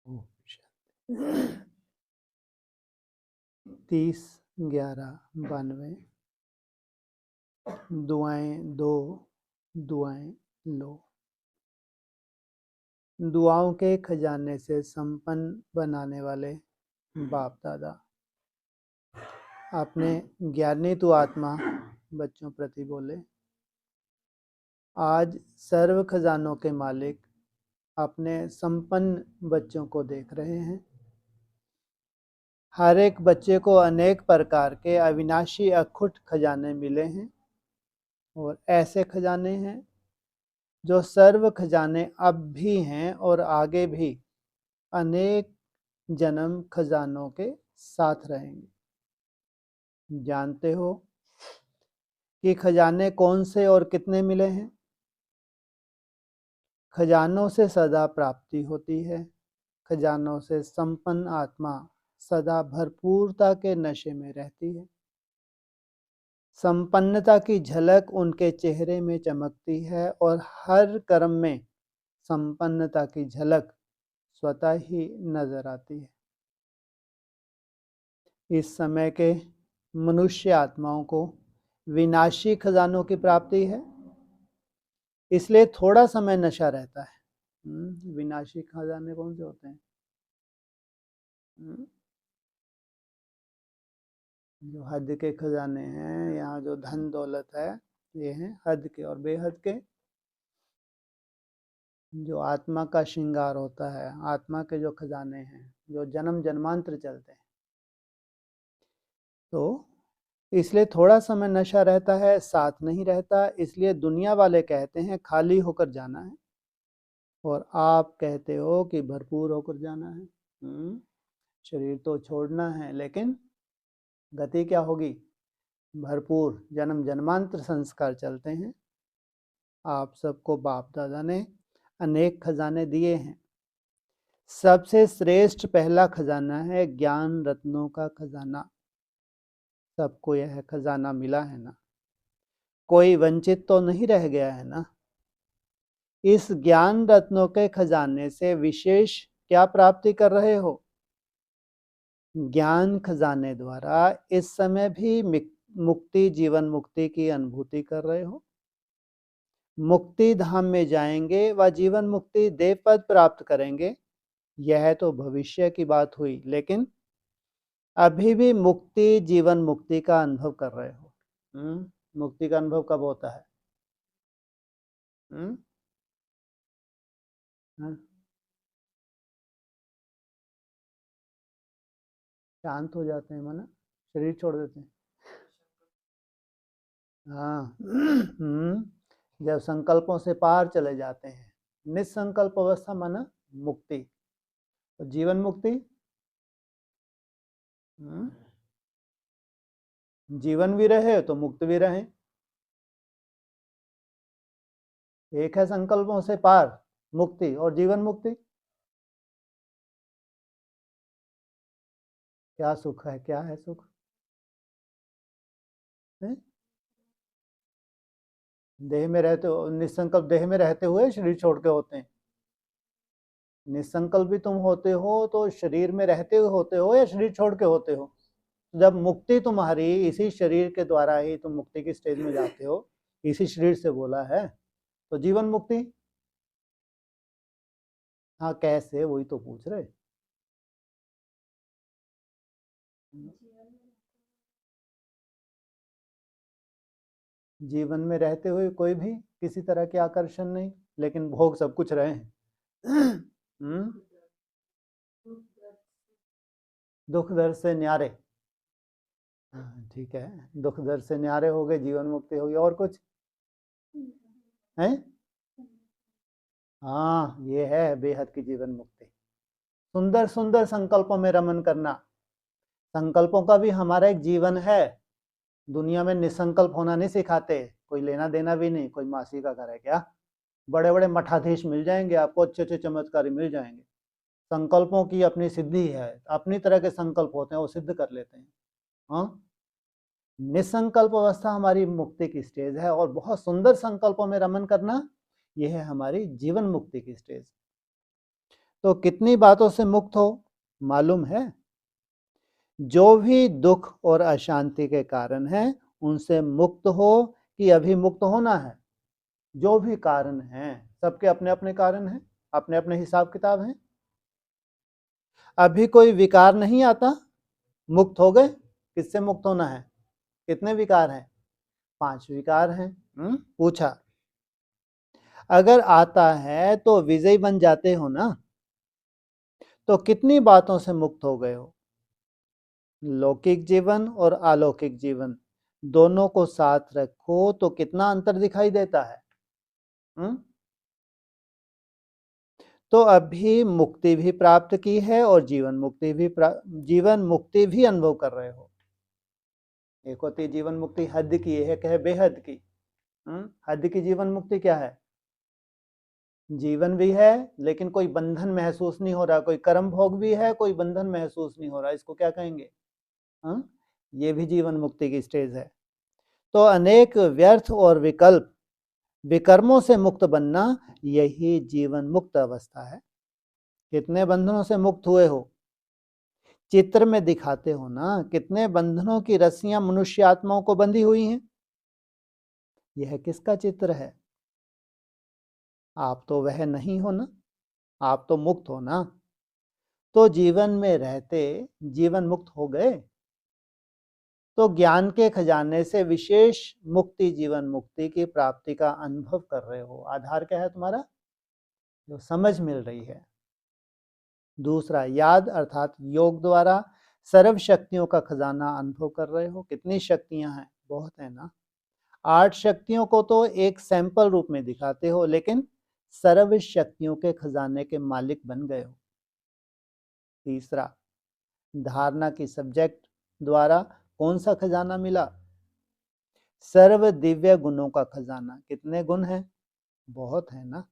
ओम शांति। 30/11/92 दुआएं दो, दुआएं लो। दुआओं के खजाने से संपन्न बनाने वाले बाप दादा अपने ज्ञानी तु आत्मा बच्चों प्रति बोले, आज सर्व खजानों के मालिक अपने संपन्न बच्चों को देख रहे हैं। हर एक बच्चे को अनेक प्रकार के अविनाशी अखुट खजाने मिले हैं और ऐसे खजाने हैं जो सर्व खजाने अब भी हैं और आगे भी अनेक जन्म खजानों के साथ रहेंगे। जानते हो कि खजाने कौन से और कितने मिले हैं? खजानों से सदा प्राप्ति होती है। खजानों से संपन्न आत्मा सदा भरपूरता के नशे में रहती है। संपन्नता की झलक उनके चेहरे में चमकती है और हर कर्म में संपन्नता की झलक स्वतः ही नजर आती है। इस समय के मनुष्य आत्माओं को विनाशी खजानों की प्राप्ति है, इसलिए थोड़ा समय नशा रहता है। विनाशी खजाने कौन से होते हैं? जो हद के खजाने हैं, यहाँ जो धन दौलत है, ये हैं हद के और बेहद के। जो आत्मा का श्रृंगार होता है, आत्मा के जो खजाने हैं, जो जन्म जन्मांतर चलते हैं, तो इसलिए थोड़ा समय नशा रहता है, साथ नहीं रहता। इसलिए दुनिया वाले कहते हैं खाली होकर जाना है और आप कहते हो कि भरपूर होकर जाना है। शरीर तो छोड़ना है, लेकिन गति क्या होगी? भरपूर जन्म जन्मांतर संस्कार चलते हैं। आप सबको बाप दादा ने अनेक खजाने दिए हैं। सबसे श्रेष्ठ पहला खजाना है ज्ञान रत्नों का खजाना। सबको यह खजाना मिला है ना? कोई वंचित तो नहीं रह गया है ना? इस ज्ञान रत्नों के खजाने से विशेष क्या प्राप्ति कर रहे हो? ज्ञान खजाने द्वारा इस समय भी मुक्ति, जीवन मुक्ति की अनुभूति कर रहे हो। मुक्ति धाम में जाएंगे व जीवन मुक्ति देव पद प्राप्त करेंगे, यह तो भविष्य की बात हुई, लेकिन अभी भी मुक्ति, जीवन मुक्ति का अनुभव कर रहे हो। मुक्ति का अनुभव कब होता है? शांत हो जाते हैं, माना शरीर छोड़ देते हैं। हाँ। जब संकल्पों से पार चले जाते हैं, निसंकल्प अवस्था माना मुक्ति। तो जीवन मुक्ति, जीवन भी रहे तो मुक्त भी रहे। एक है संकल्पों से पार मुक्ति और जीवन मुक्ति। क्या सुख है? क्या है सुख? देह में रहते हो, निसंकल्प देह में रहते हुए शरीर छोड़ के होते हैं। निसंकल्प भी तुम होते हो तो शरीर में रहते हुए होते हो या शरीर छोड़ के होते हो? जब मुक्ति तुम्हारी इसी शरीर के द्वारा ही तुम मुक्ति की स्टेज में जाते हो, इसी शरीर से बोला है, तो जीवन मुक्ति। हाँ, कैसे? वही तो पूछ रहे। जीवन में रहते हुए कोई भी किसी तरह के आकर्षण नहीं, लेकिन भोग सब कुछ रहे हैं। दुख दर्द से न्यारे। ठीक है, दुख दर्द से न्यारे हो गए, जीवन मुक्ति होगी। और कुछ है? हाँ, ये है बेहद की जीवन मुक्ति। सुंदर सुंदर संकल्पों में रमन करना। संकल्पों का भी हमारा एक जीवन है। दुनिया में निसंकल्प होना नहीं सिखाते, कोई लेना देना भी नहीं। कोई मासी का घर है क्या? बड़े बड़े मठाधीश मिल जाएंगे आपको, अच्छे अच्छे चमत्कारी मिल जाएंगे। संकल्पों की अपनी सिद्धि है, अपनी तरह के संकल्प होते हैं, वो सिद्ध कर लेते हैं। हाँ, निसंकल्प अवस्था हमारी मुक्ति की स्टेज है और बहुत सुंदर संकल्पों में रमन करना, यह है हमारी जीवन मुक्ति की स्टेज। तो कितनी बातों से मुक्त हो मालूम है? जो भी दुख और अशांति के कारण है उनसे मुक्त हो कि अभी मुक्त होना है? जो भी कारण हैं सबके अपने अपने कारण हैं, अपने अपने हिसाब किताब हैं। अभी कोई विकार नहीं आता, मुक्त हो गए। किससे मुक्त होना है? कितने विकार हैं? 5 विकार हैं। पूछा अगर आता है तो विजयी बन जाते हो ना? तो कितनी बातों से मुक्त हो गए हो? लौकिक जीवन और अलौकिक जीवन दोनों को साथ रखो तो कितना अंतर दिखाई देता है? तो अभी मुक्ति भी प्राप्त की है और जीवन मुक्ति भी अनुभव कर रहे हो। एक होती है जीवन मुक्ति हद की, एक है बेहद की। हद की जीवन मुक्ति क्या है? जीवन भी है लेकिन कोई बंधन महसूस नहीं हो रहा, कोई कर्म भोग भी है, कोई बंधन महसूस नहीं हो रहा, इसको क्या कहेंगे? ये भी जीवन मुक्ति की स्टेज है। तो अनेक व्यर्थ और विकर्मों से मुक्त बनना यही जीवन मुक्त अवस्था है। कितने बंधनों से मुक्त हुए हो? चित्र में दिखाते हो ना, कितने बंधनों की रस्सियां मनुष्य आत्माओं को बंधी हुई हैं। यह किसका चित्र है? आप तो वह नहीं हो ना, आप तो मुक्त हो ना। तो जीवन में रहते जीवन मुक्त हो गए। तो ज्ञान के खजाने से विशेष मुक्ति जीवन मुक्ति की प्राप्ति का अनुभव कर रहे हो। आधार क्या है तुम्हारा? जो समझ मिल रही है। दूसरा याद अर्थात योग द्वारा सर्व शक्तियों का खजाना अनुभव कर रहे हो। कितनी शक्तियां हैं? बहुत है ना। 8 शक्तियों को तो एक सैंपल रूप में दिखाते हो लेकिन सर्व शक्तियों के खजाने के मालिक बन गए हो। तीसरा धारणा की सब्जेक्ट द्वारा कौन सा खजाना मिला? सर्व दिव्य गुणों का खजाना। कितने गुण हैं? बहुत है ना।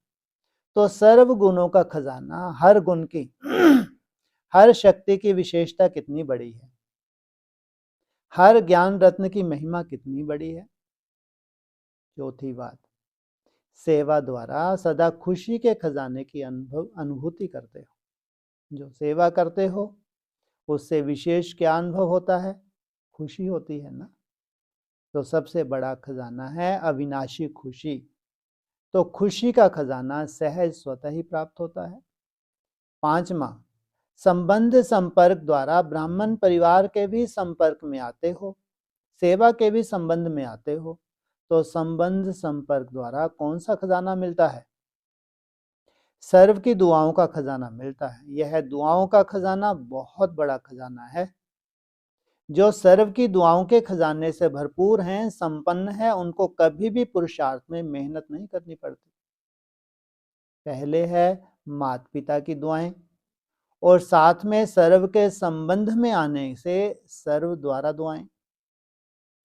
तो सर्व गुणों का खजाना, हर गुण की हर शक्ति की विशेषता कितनी बड़ी है, हर ज्ञान रत्न की महिमा कितनी बड़ी है। चौथी बात, सेवा द्वारा सदा खुशी के खजाने की अनुभूति करते हो। जो सेवा करते हो उससे विशेष क्या अनुभव होता है? खुशी होती है ना। तो सबसे बड़ा खजाना है अविनाशी खुशी। तो खुशी का खजाना सहज स्वतः ही प्राप्त होता है। 5वां, संबंध संपर्क द्वारा ब्राह्मण परिवार के भी संपर्क में आते हो, सेवा के भी संबंध में आते हो। तो संबंध संपर्क द्वारा कौन सा खजाना मिलता है? सर्व की दुआओं का खजाना मिलता है। यह दुआओं का खजाना बहुत बड़ा खजाना है। जो सर्व की दुआओं के खजाने से भरपूर हैं, संपन्न है, उनको कभी भी पुरुषार्थ में मेहनत नहीं करनी पड़ती। पहले है माता पिता की दुआएं और साथ में सर्व के संबंध में आने से सर्व द्वारा दुआएं।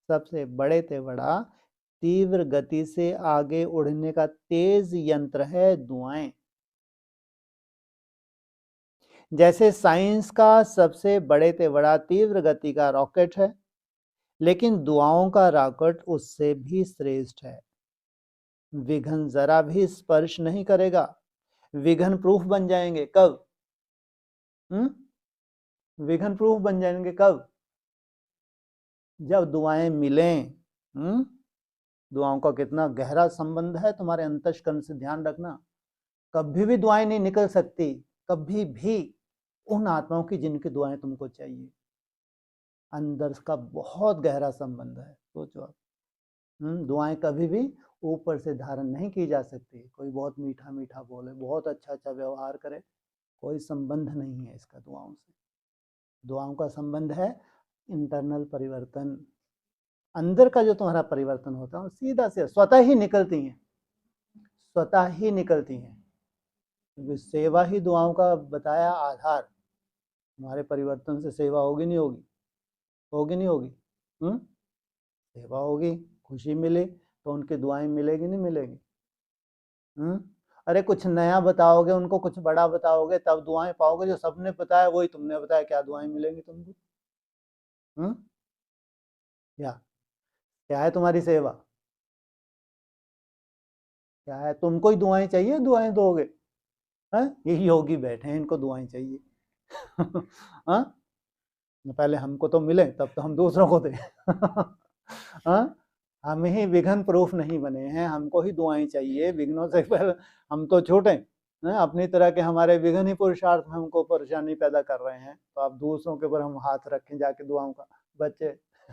सबसे बड़े से बड़ा तीव्र गति से आगे उड़ने का तेज यंत्र है दुआएं। जैसे साइंस का सबसे बड़े से बड़ा तीव्र गति का रॉकेट है, लेकिन दुआओं का रॉकेट उससे भी श्रेष्ठ है। विघ्न जरा भी स्पर्श नहीं करेगा, विघ्न प्रूफ बन जाएंगे। कब? विघ्न प्रूफ बन जाएंगे कब? जब दुआएं मिलें। दुआओं का कितना गहरा संबंध है तुम्हारे अंतःकरण से, ध्यान रखना। कभी भी दुआएं नहीं निकल सकती, कभी भी, उन आत्माओं की जिनकी दुआएं तुमको चाहिए। अंदर का बहुत गहरा संबंध है, सोचो आप। दुआएं कभी भी ऊपर से धारण नहीं की जा सकती। कोई बहुत मीठा मीठा बोले, बहुत अच्छा अच्छा व्यवहार करे, कोई संबंध नहीं है इसका दुआओं से। दुआओं का संबंध है इंटरनल परिवर्तन। अंदर का जो तुम्हारा परिवर्तन होता है सीधा से स्वतः ही निकलती हैं, स्वतः ही निकलती हैं। क्योंकि सेवा ही दुआओं का बताया आधार। तुम्हारे परिवर्तन से सेवा होगी नहीं होगी? होगी नहीं होगी? सेवा होगी, खुशी मिली तो उनकी दुआएं मिलेगी नहीं मिलेगी? अरे कुछ नया बताओगे उनको, कुछ बड़ा बताओगे तब दुआएं पाओगे। जो सबने बताया वही तुमने बताया, क्या दुआएं मिलेंगी तुमको? क्या क्या है तुम्हारी सेवा? क्या है? तुमको ही दुआएं चाहिए, दुआएं दोगे? ये योगी बैठे हैं, इनको दुआएं चाहिए। हाँ, पहले हमको तो मिले तब तो हम दूसरों को दें। हाँ, हम ही विघ्न प्रूफ नहीं बने हैं, हमको ही दुआएं चाहिए, विघ्नों से पर हम तो छूटें। अपनी तरह के हमारे विघ्न ही पुरुषार्थ में हमको परेशानी पैदा कर रहे हैं, तो आप दूसरों के ऊपर हम हाथ रखें जाके दुआओं का, बच्चे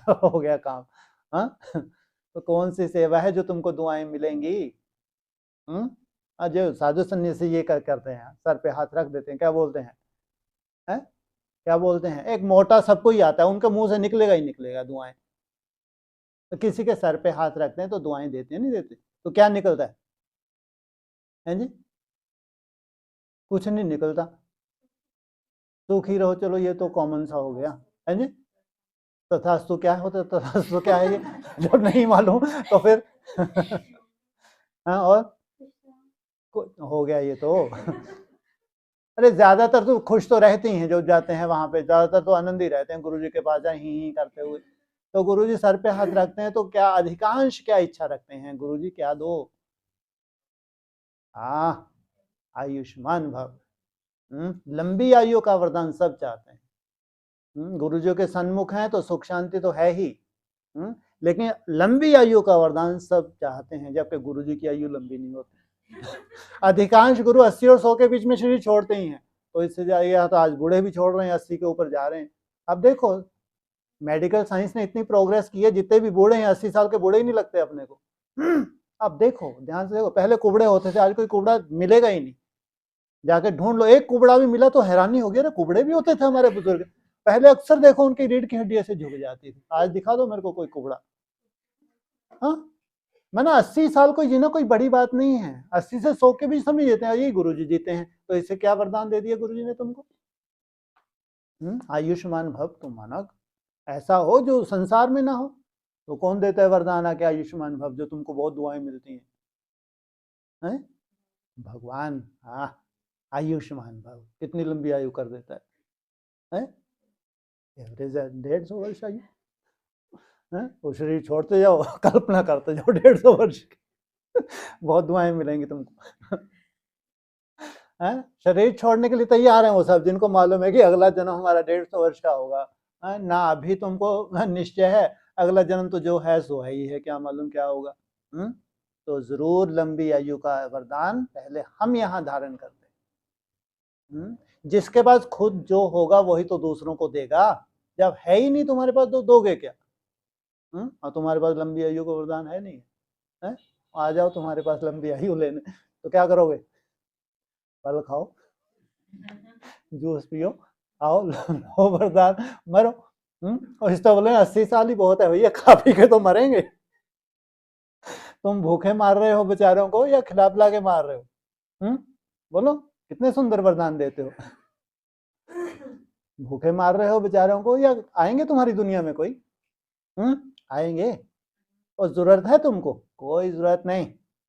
हो गया काम। हाँ, तो कौन सी सेवा है जो तुमको दुआएं मिलेंगी? जो साधु संन्यासी ये करते हैं, सर पे हाथ रख देते हैं, क्या बोलते हैं? हैं? क्या बोलते हैं? एक मोटा सबको ही आता है, उनके मुंह से निकलेगा ही निकलेगा दुआएं। तो किसी के सर पे हाथ रखते हैं तो दुआएं देते हैं, नहीं देते? तो क्या निकलता है? हैं जी? कुछ नहीं निकलता। सुखी रहो, चलो ये तो कॉमन सा हो गया, है जी? तथास्तु क्या होता है? तथास्तु क्या है ये? जब नहीं मालूम तो फिर हाँ, और हो गया ये तो। अरे ज्यादातर तो खुश तो रहते ही हैं, जो जाते हैं वहां पे ज्यादातर तो आनंद ही रहते हैं, गुरुजी के पास जाए ही करते हुए। तो गुरुजी सर पे हाथ रखते हैं तो क्या अधिकांश क्या इच्छा रखते हैं? गुरुजी क्या दो? आयुष्मान भव। लंबी आयु का वरदान सब चाहते हैं। गुरुजी के सन्मुख हैं तो सुख शांति तो है ही, लेकिन लंबी आयु का वरदान सब चाहते हैं, जबकि गुरुजी की आयु लंबी नहीं होती। अधिकांश गुरु 80 और 100 के बीच में शरीर छोड़ते ही हैं, तो इससे जाइए तो आज बूढ़े भी छोड़ रहे हैं, 80 के ऊपर जा रहे हैं। अब देखो मेडिकल साइंस ने इतनी प्रोग्रेस की है, जितने भी बूढ़े हैं 80 साल के बूढ़े ही नहीं लगते अपने को। अब देखो ध्यान से देखो, पहले कुबड़े होते थे, आज कोई कुबड़ा मिलेगा ही नहीं, जाके ढूंढ लो, एक कुबड़ा भी मिला तो हैरानी हो गई, ना कुबड़े भी होते थे हमारे बुजुर्ग। पहले अक्सर देखो उनकी रीढ़ की हड्डी ऐसे झुक जाती थी, आज दिखा दो मेरे को कोई कुबड़ा। हाँ, मैंने 80 साल कोई जीना कोई बड़ी बात नहीं है, 80 से 100 के बीच समझ लेते हैं, यही गुरुजी जीते हैं, तो इससे क्या वरदान दे दिया गुरुजी ने तुमको? आयुष्मान भव। तुम मानो ऐसा हो जो संसार में ना हो, तो कौन देता है वरदान आके आयुष्मान भव, जो तुमको बहुत दुआएं मिलती हैं? भगवान। हाँ, आयुष्मान भव, कितनी लंबी आयु कर देता है? एवरेज 150 वर्ष आयु, वो शरीर छोड़ते जाओ, कल्पना करते जाओ 150 वर्ष की, बहुत दुआएं मिलेंगी तुमको। शरीर छोड़ने के लिए तैयार हैं वो सब, जिनको मालूम है कि अगला जन्म हमारा 150 वर्ष का होगा। ना अभी तुमको निश्चय है, अगला जन्म तो जो है सो है ही है, क्या मालूम क्या होगा। तो जरूर लंबी आयु का वरदान पहले हम यहाँ धारण करते हैं। जिसके पास खुद जो होगा वही तो दूसरों को देगा, जब है ही नहीं तुम्हारे पास तो दोगे क्या? और तुम्हारे पास लंबी आयु का वरदान है नहीं है? आ जाओ तुम्हारे पास लंबी आयु लेने, तो क्या करोगे? फल खाओ, जूस पियो, आओ लो वरदान, मरो। और इस तो बोले 80 साल ही बहुत है भैया, खा पी के तो मरेंगे। तुम भूखे मार रहे हो बेचारों को या खिला पिला के मार रहे हो? बोलो कितने सुंदर वरदान देते हो। भूखे मार रहे हो बेचारों को या आएंगे तुम्हारी दुनिया में कोई? आएंगे। और जरूरत है तुमको? कोई जरूरत नहीं,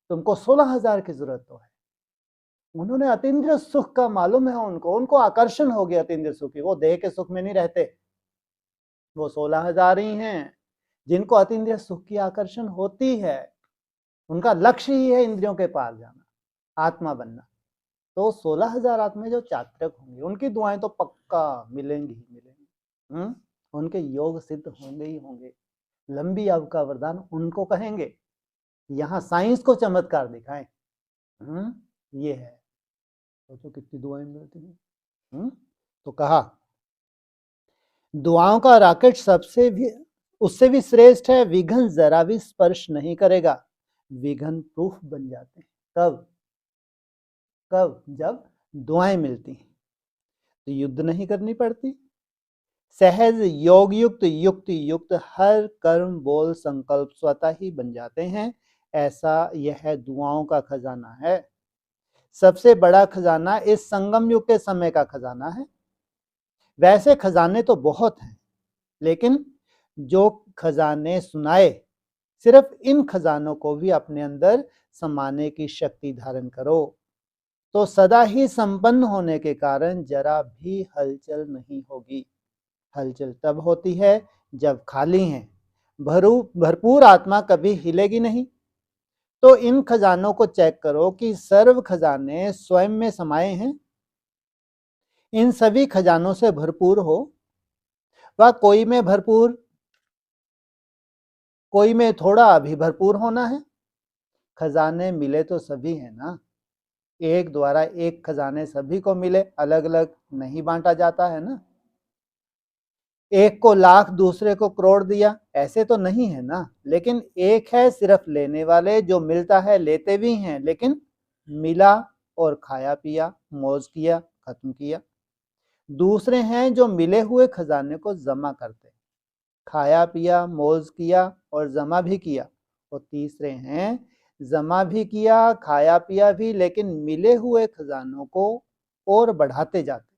तुमको 16,000 की जरूरत तो है। उन्होंने अतीन्द्रिय सुख का मालूम है उनको आकर्षण हो गया अतीन्द्रिय सुख की, वो देह के सुख में नहीं रहते। वो 16,000 ही हैं जिनको अतीन्द्रिय सुख की आकर्षण होती है, उनका लक्ष्य ही है इंद्रियों के पार जाना, आत्मा बनना। तो 16,000 आत्मा जो चात्रिक होंगे उनकी दुआएं तो पक्का मिलेंगी ही मिलेंगी। उनके योग सिद्ध होंगे ही होंगे। लंबी आयु का वरदान उनको कहेंगे। यहाँ साइंस को चमत्कार दिखाएं, ये है। तो कितनी दुआएं मिलती हैं। तो कहा दुआओं का रॉकेट सबसे भी उससे भी श्रेष्ठ है, विघ्न जरा भी स्पर्श नहीं करेगा, विघ्न प्रूफ बन जाते हैं। कब? जब दुआएं मिलती हैं, तो युद्ध नहीं करनी पड़ती, सहज योग युक्त युक्ति युक्त हर कर्म बोल संकल्प स्वतः ही बन जाते हैं। ऐसा यह दुआओं का खजाना है। सबसे बड़ा खजाना इस संगम युग के समय का खजाना है। वैसे खजाने तो बहुत हैं, लेकिन जो खजाने सुनाए, सिर्फ इन खजानों को भी अपने अंदर समाने की शक्ति धारण करो, तो सदा ही संपन्न होने के कारण जरा भी हलचल नहीं होगी। हलचल तब होती है जब खाली हैं। भरपूर आत्मा कभी हिलेगी नहीं। तो इन खजानों को चेक करो कि सर्व खजाने स्वयं में समाये हैं, इन सभी खजानों से भरपूर हो, व कोई में भरपूर, कोई में थोड़ा भी भरपूर होना है। खजाने मिले तो सभी हैं ना, एक द्वारा एक खजाने सभी को मिले, अलग अलग नहीं बांटा जाता है ना। एक को लाख दूसरे को करोड़ दिया, ऐसे तो नहीं है ना। लेकिन एक है सिर्फ लेने वाले, जो मिलता है लेते भी हैं, लेकिन मिला और खाया पिया, मौज किया, खत्म किया। दूसरे हैं जो मिले हुए खजाने को जमा करते, खाया पिया, मौज किया और जमा भी किया। और तीसरे हैं जमा भी किया, खाया पिया भी, लेकिन मिले हुए खजानों को और बढ़ाते जाते।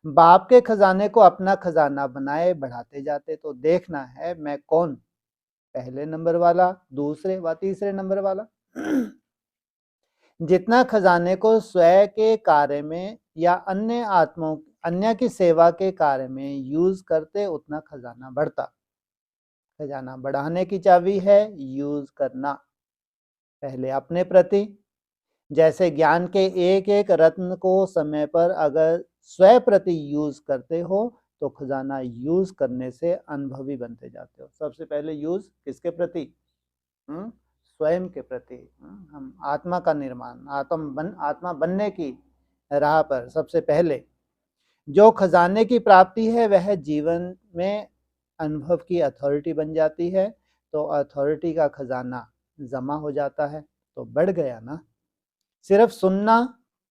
बाप के खजाने को अपना खजाना बनाए बढ़ाते जाते। तो देखना है मैं कौन, पहले नंबर वाला, दूसरे व तीसरे नंबर वाला। जितना खजाने को स्वयं के कार्य में या अन्य आत्माओं, अन्य की सेवा के कार्य में यूज करते, उतना खजाना बढ़ता। खजाना बढ़ाने की चाबी है यूज करना। पहले अपने प्रति, जैसे ज्ञान के एक एक रत्न को समय पर अगर स्वयं प्रति यूज करते हो तो खजाना यूज करने से अनुभवी बनते जाते हो। सबसे पहले यूज किसके प्रति? स्वयं के प्रति। हम आत्मा का निर्माण, आत्मा बनने की राह पर सबसे पहले जो खजाने की प्राप्ति है वह जीवन में अनुभव की अथॉरिटी बन जाती है। तो अथॉरिटी का खजाना जमा हो जाता है, तो बढ़ गया ना। सिर्फ सुनना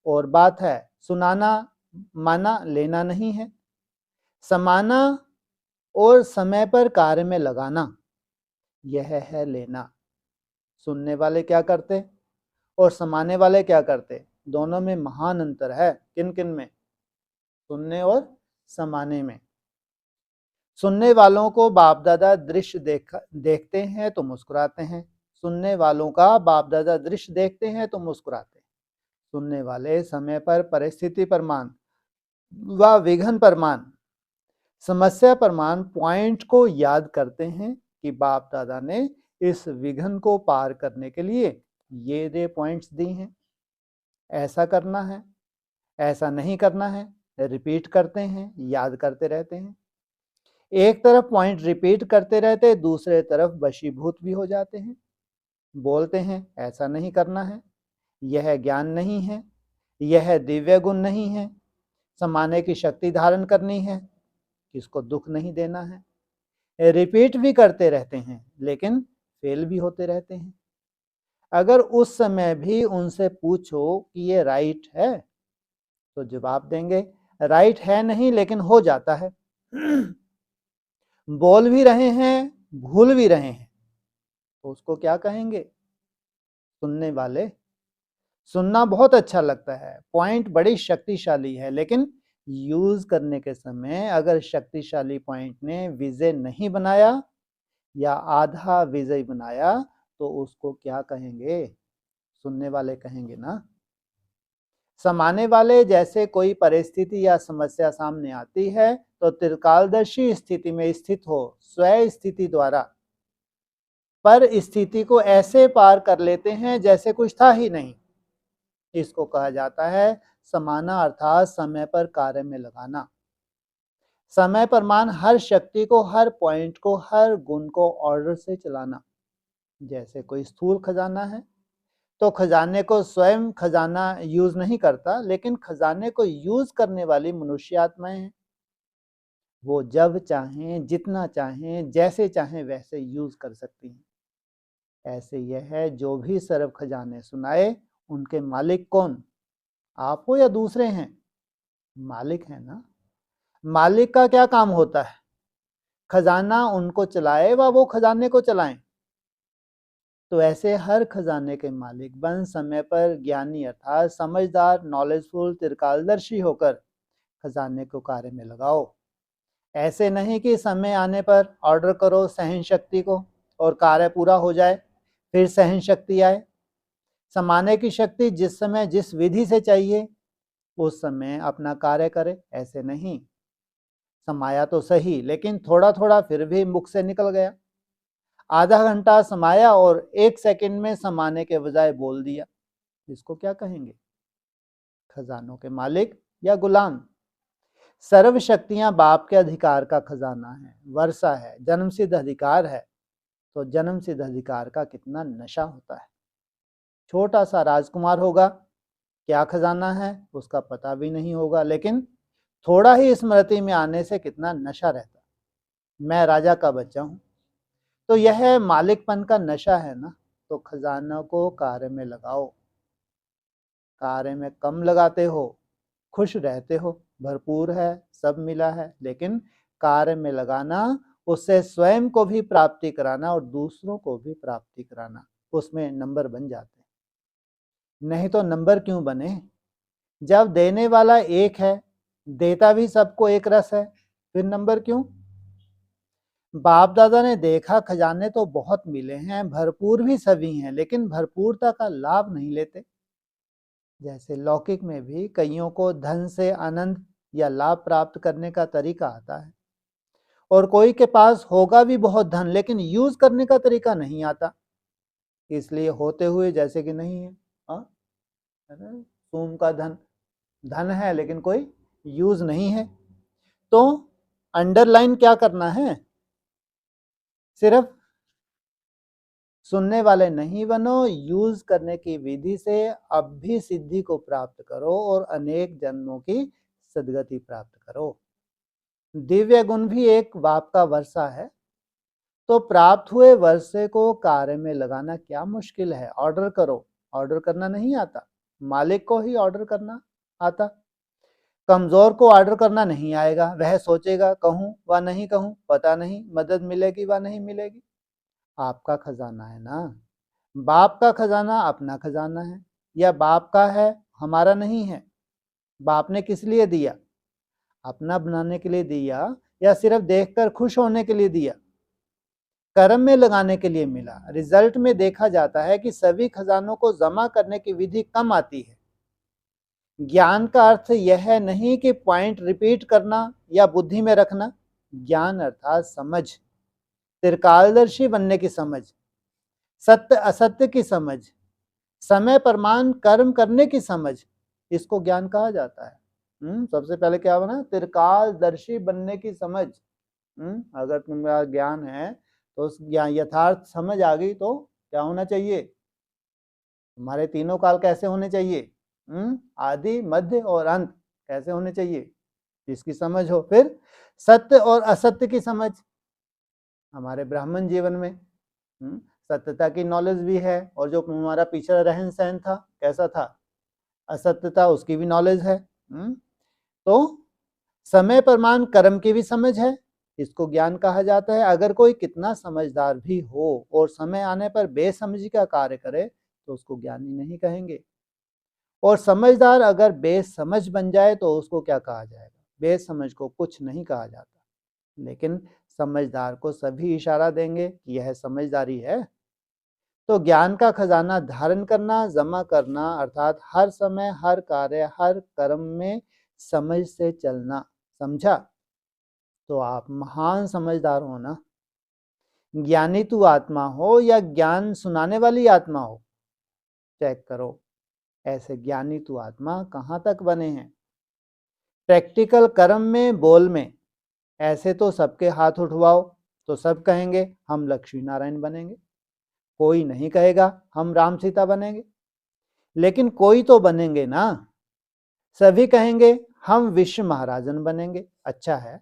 और बात है, सुनाना माना लेना नहीं है। समाना और समय पर कार्य में लगाना, यह है लेना। सुनने वाले क्या करते और समाने वाले क्या करते, दोनों में महान अंतर है। किन किन में? सुनने और समाने में। सुनने वालों को बाप दादा दृश्य देखते हैं तो मुस्कुराते हैं। सुनने वालों का बाप दादा दृश्य देखते हैं तो मुस्कुराते हैं। सुनने वाले समय पर परिस्थिति प्रमाण व विघ्न प्रमाण, समस्या प्रमाण पॉइंट को याद करते हैं कि बाप दादा ने इस विघ्न को पार करने के लिए ये पॉइंट्स दी हैं, ऐसा करना है, ऐसा नहीं करना है। रिपीट करते हैं, याद करते रहते हैं। एक तरफ पॉइंट रिपीट करते रहते, दूसरे तरफ वशीभूत भी हो जाते हैं। बोलते हैं ऐसा नहीं करना है, यह ज्ञान नहीं है, यह दिव्य गुण नहीं है, समाने की शक्ति धारण करनी है, किसको दुख नहीं देना है। रिपीट भी करते रहते हैं लेकिन फेल भी होते रहते हैं। अगर उस समय भी उनसे पूछो कि ये राइट है तो जवाब देंगे राइट है नहीं, लेकिन हो जाता है। बोल भी रहे हैं, भूल भी रहे हैं, तो उसको क्या कहेंगे? सुनने वाले। सुनना बहुत अच्छा लगता है, पॉइंट बड़ी शक्तिशाली है, लेकिन यूज करने के समय अगर शक्तिशाली पॉइंट ने विजय नहीं बनाया या आधा विजय बनाया तो उसको क्या कहेंगे? सुनने वाले कहेंगे ना। समाने वाले, जैसे कोई परिस्थिति या समस्या सामने आती है तो त्रिकालदर्शी स्थिति में स्थित हो स्वयं स्थिति द्वारा पर स्थिति को ऐसे पार कर लेते हैं जैसे कुछ था ही नहीं। इसको कहा जाता है समाना, अर्थात समय पर कार्य में लगाना। समय प्रमाण हर शक्ति को, हर पॉइंट को, हर गुण को ऑर्डर से चलाना। जैसे कोई स्थूल खजाना है तो खजाने को स्वयं खजाना यूज नहीं करता, लेकिन खजाने को यूज करने वाली मनुष्य आत्माएं हैं। वो जब चाहें, जितना चाहें, जैसे चाहें वैसे यूज कर सकती हैं। ऐसे यह है जो भी सर्व खजाने सुनाए उनके मालिक कौन? आप हो या दूसरे हैं? मालिक है ना। मालिक का क्या काम होता है? खजाना उनको चलाए व वो खजाने को चलाएं। तो ऐसे हर खजाने के मालिक बन समय पर ज्ञानी अर्थात समझदार, नॉलेजफुल, त्रिकालदर्शी होकर खजाने को कार्य में लगाओ। ऐसे नहीं कि समय आने पर ऑर्डर करो सहन शक्ति को और कार्य पूरा हो जाए फिर सहन शक्ति आए। समाने की शक्ति जिस समय जिस विधि से चाहिए उस समय अपना कार्य करे, ऐसे नहीं। समाया तो सही, लेकिन थोड़ा थोड़ा फिर भी मुख से निकल गया। आधा घंटा समाया और 1 सेकंड में समाने के बजाय बोल दिया, इसको क्या कहेंगे? खजानों के मालिक या गुलाम? सर्व शक्तियां बाप के अधिकार का खजाना है, वर्षा है, जन्मसिद्ध अधिकार है। तो जन्मसिद्ध अधिकार का कितना नशा होता है। छोटा सा राजकुमार होगा, क्या खजाना है उसका पता भी नहीं होगा, लेकिन थोड़ा ही स्मृति में आने से कितना नशा रहता, मैं राजा का बच्चा हूं। तो यह मालिकपन का नशा है ना। तो खजाना को कार्य में लगाओ, कार्य में कम लगाते हो, खुश रहते हो, भरपूर है, सब मिला है, लेकिन कार्य में लगाना, उससे स्वयं को भी प्राप्ति कराना और दूसरों को भी प्राप्ति कराना, उसमें नंबर बन जाते हैं। नहीं तो नंबर क्यों बने? जब देने वाला एक है, देता भी सबको एक रस है, फिर नंबर क्यों? बाप दादा ने देखा खजाने तो बहुत मिले हैं, भरपूर भी सभी हैं, लेकिन भरपूरता का लाभ नहीं लेते। जैसे लौकिक में भी कईयों को धन से आनंद या लाभ प्राप्त करने का तरीका आता है, और कोई के पास होगा भी बहुत धन, लेकिन यूज करने का तरीका नहीं आता, इसलिए होते हुए जैसे कि नहीं है। सोम का धन, धन है लेकिन कोई यूज नहीं है। तो अंडरलाइन क्या करना है? सिर्फ सुनने वाले नहीं बनो, यूज करने की विधि से अब भी सिद्धि को प्राप्त करो और अनेक जन्मों की सदगति प्राप्त करो। दिव्य गुण भी एक बाप का वर्षा है, तो प्राप्त हुए वर्षे को कार्य में लगाना क्या मुश्किल है? ऑर्डर करो, ऑर्डर करना नहीं आता, मालिक को ही ऑर्डर करना आता। कमजोर को ऑर्डर करना नहीं आएगा, वह सोचेगा कहूं व नहीं कहूं, पता नहीं मदद मिलेगी व नहीं मिलेगी। आपका खजाना है ना, बाप का खजाना अपना खजाना है, या बाप का है हमारा नहीं है। बाप ने किस लिए दिया? अपना बनाने के लिए दिया, या सिर्फ देखकर खुश होने के लिए दिया? कर्म में लगाने के लिए मिला। रिजल्ट में देखा जाता है कि सभी खजानों को जमा करने की विधि कम आती है। ज्ञान का अर्थ यह नहीं कि पॉइंट रिपीट करना या बुद्धि में रखना। ज्ञान अर्थात समझ, त्रिकालदर्शी बनने की समझ, सत्य असत्य की समझ, समय प्रमाण कर्म करने की समझ, इसको ज्ञान कहा जाता है। सबसे पहले क्या बना? त्रिकालदर्शी बनने की समझ। अगर तुम्हारा ज्ञान है तो उस ज्ञान यथार्थ समझ आ गई तो क्या होना चाहिए? हमारे तीनों काल कैसे होने चाहिए? आदि मध्य और अंत कैसे होने चाहिए, इसकी समझ हो। फिर सत्य और असत्य की समझ। हमारे ब्राह्मण जीवन में सत्यता की नॉलेज भी है, और जो हमारा पिछड़ा रहन सहन था कैसा था, असत्यता, उसकी भी नॉलेज है। तो समय प्रमाण कर्म की भी समझ है, इसको ज्ञान कहा जाता है। अगर कोई कितना समझदार भी हो और समय आने पर बेसमझी का कार्य करे तो उसको ज्ञानी नहीं कहेंगे। और समझदार अगर बेसमझ बन जाए तो उसको क्या कहा जाएगा? बेसमझ को कुछ नहीं कहा जाता, लेकिन समझदार को सभी इशारा देंगे कि यह समझदारी है। तो ज्ञान का खजाना धारण करना, जमा करना, अर्थात हर समय, हर कार्य, हर कर्म में समझ से चलना। समझा? तो आप महान समझदार हो ना। ज्ञानी तू आत्मा हो या ज्ञान सुनाने वाली आत्मा हो, चेक करो ऐसे ज्ञानी तू आत्मा कहां तक बने हैं। प्रैक्टिकल कर्म में, बोल में, ऐसे तो सबके हाथ उठवाओ तो सब कहेंगे हम लक्ष्मी नारायण बनेंगे, कोई नहीं कहेगा हम राम सीता बनेंगे। लेकिन कोई तो बनेंगे ना। सभी कहेंगे हम विश्व महाराजन बनेंगे। अच्छा है,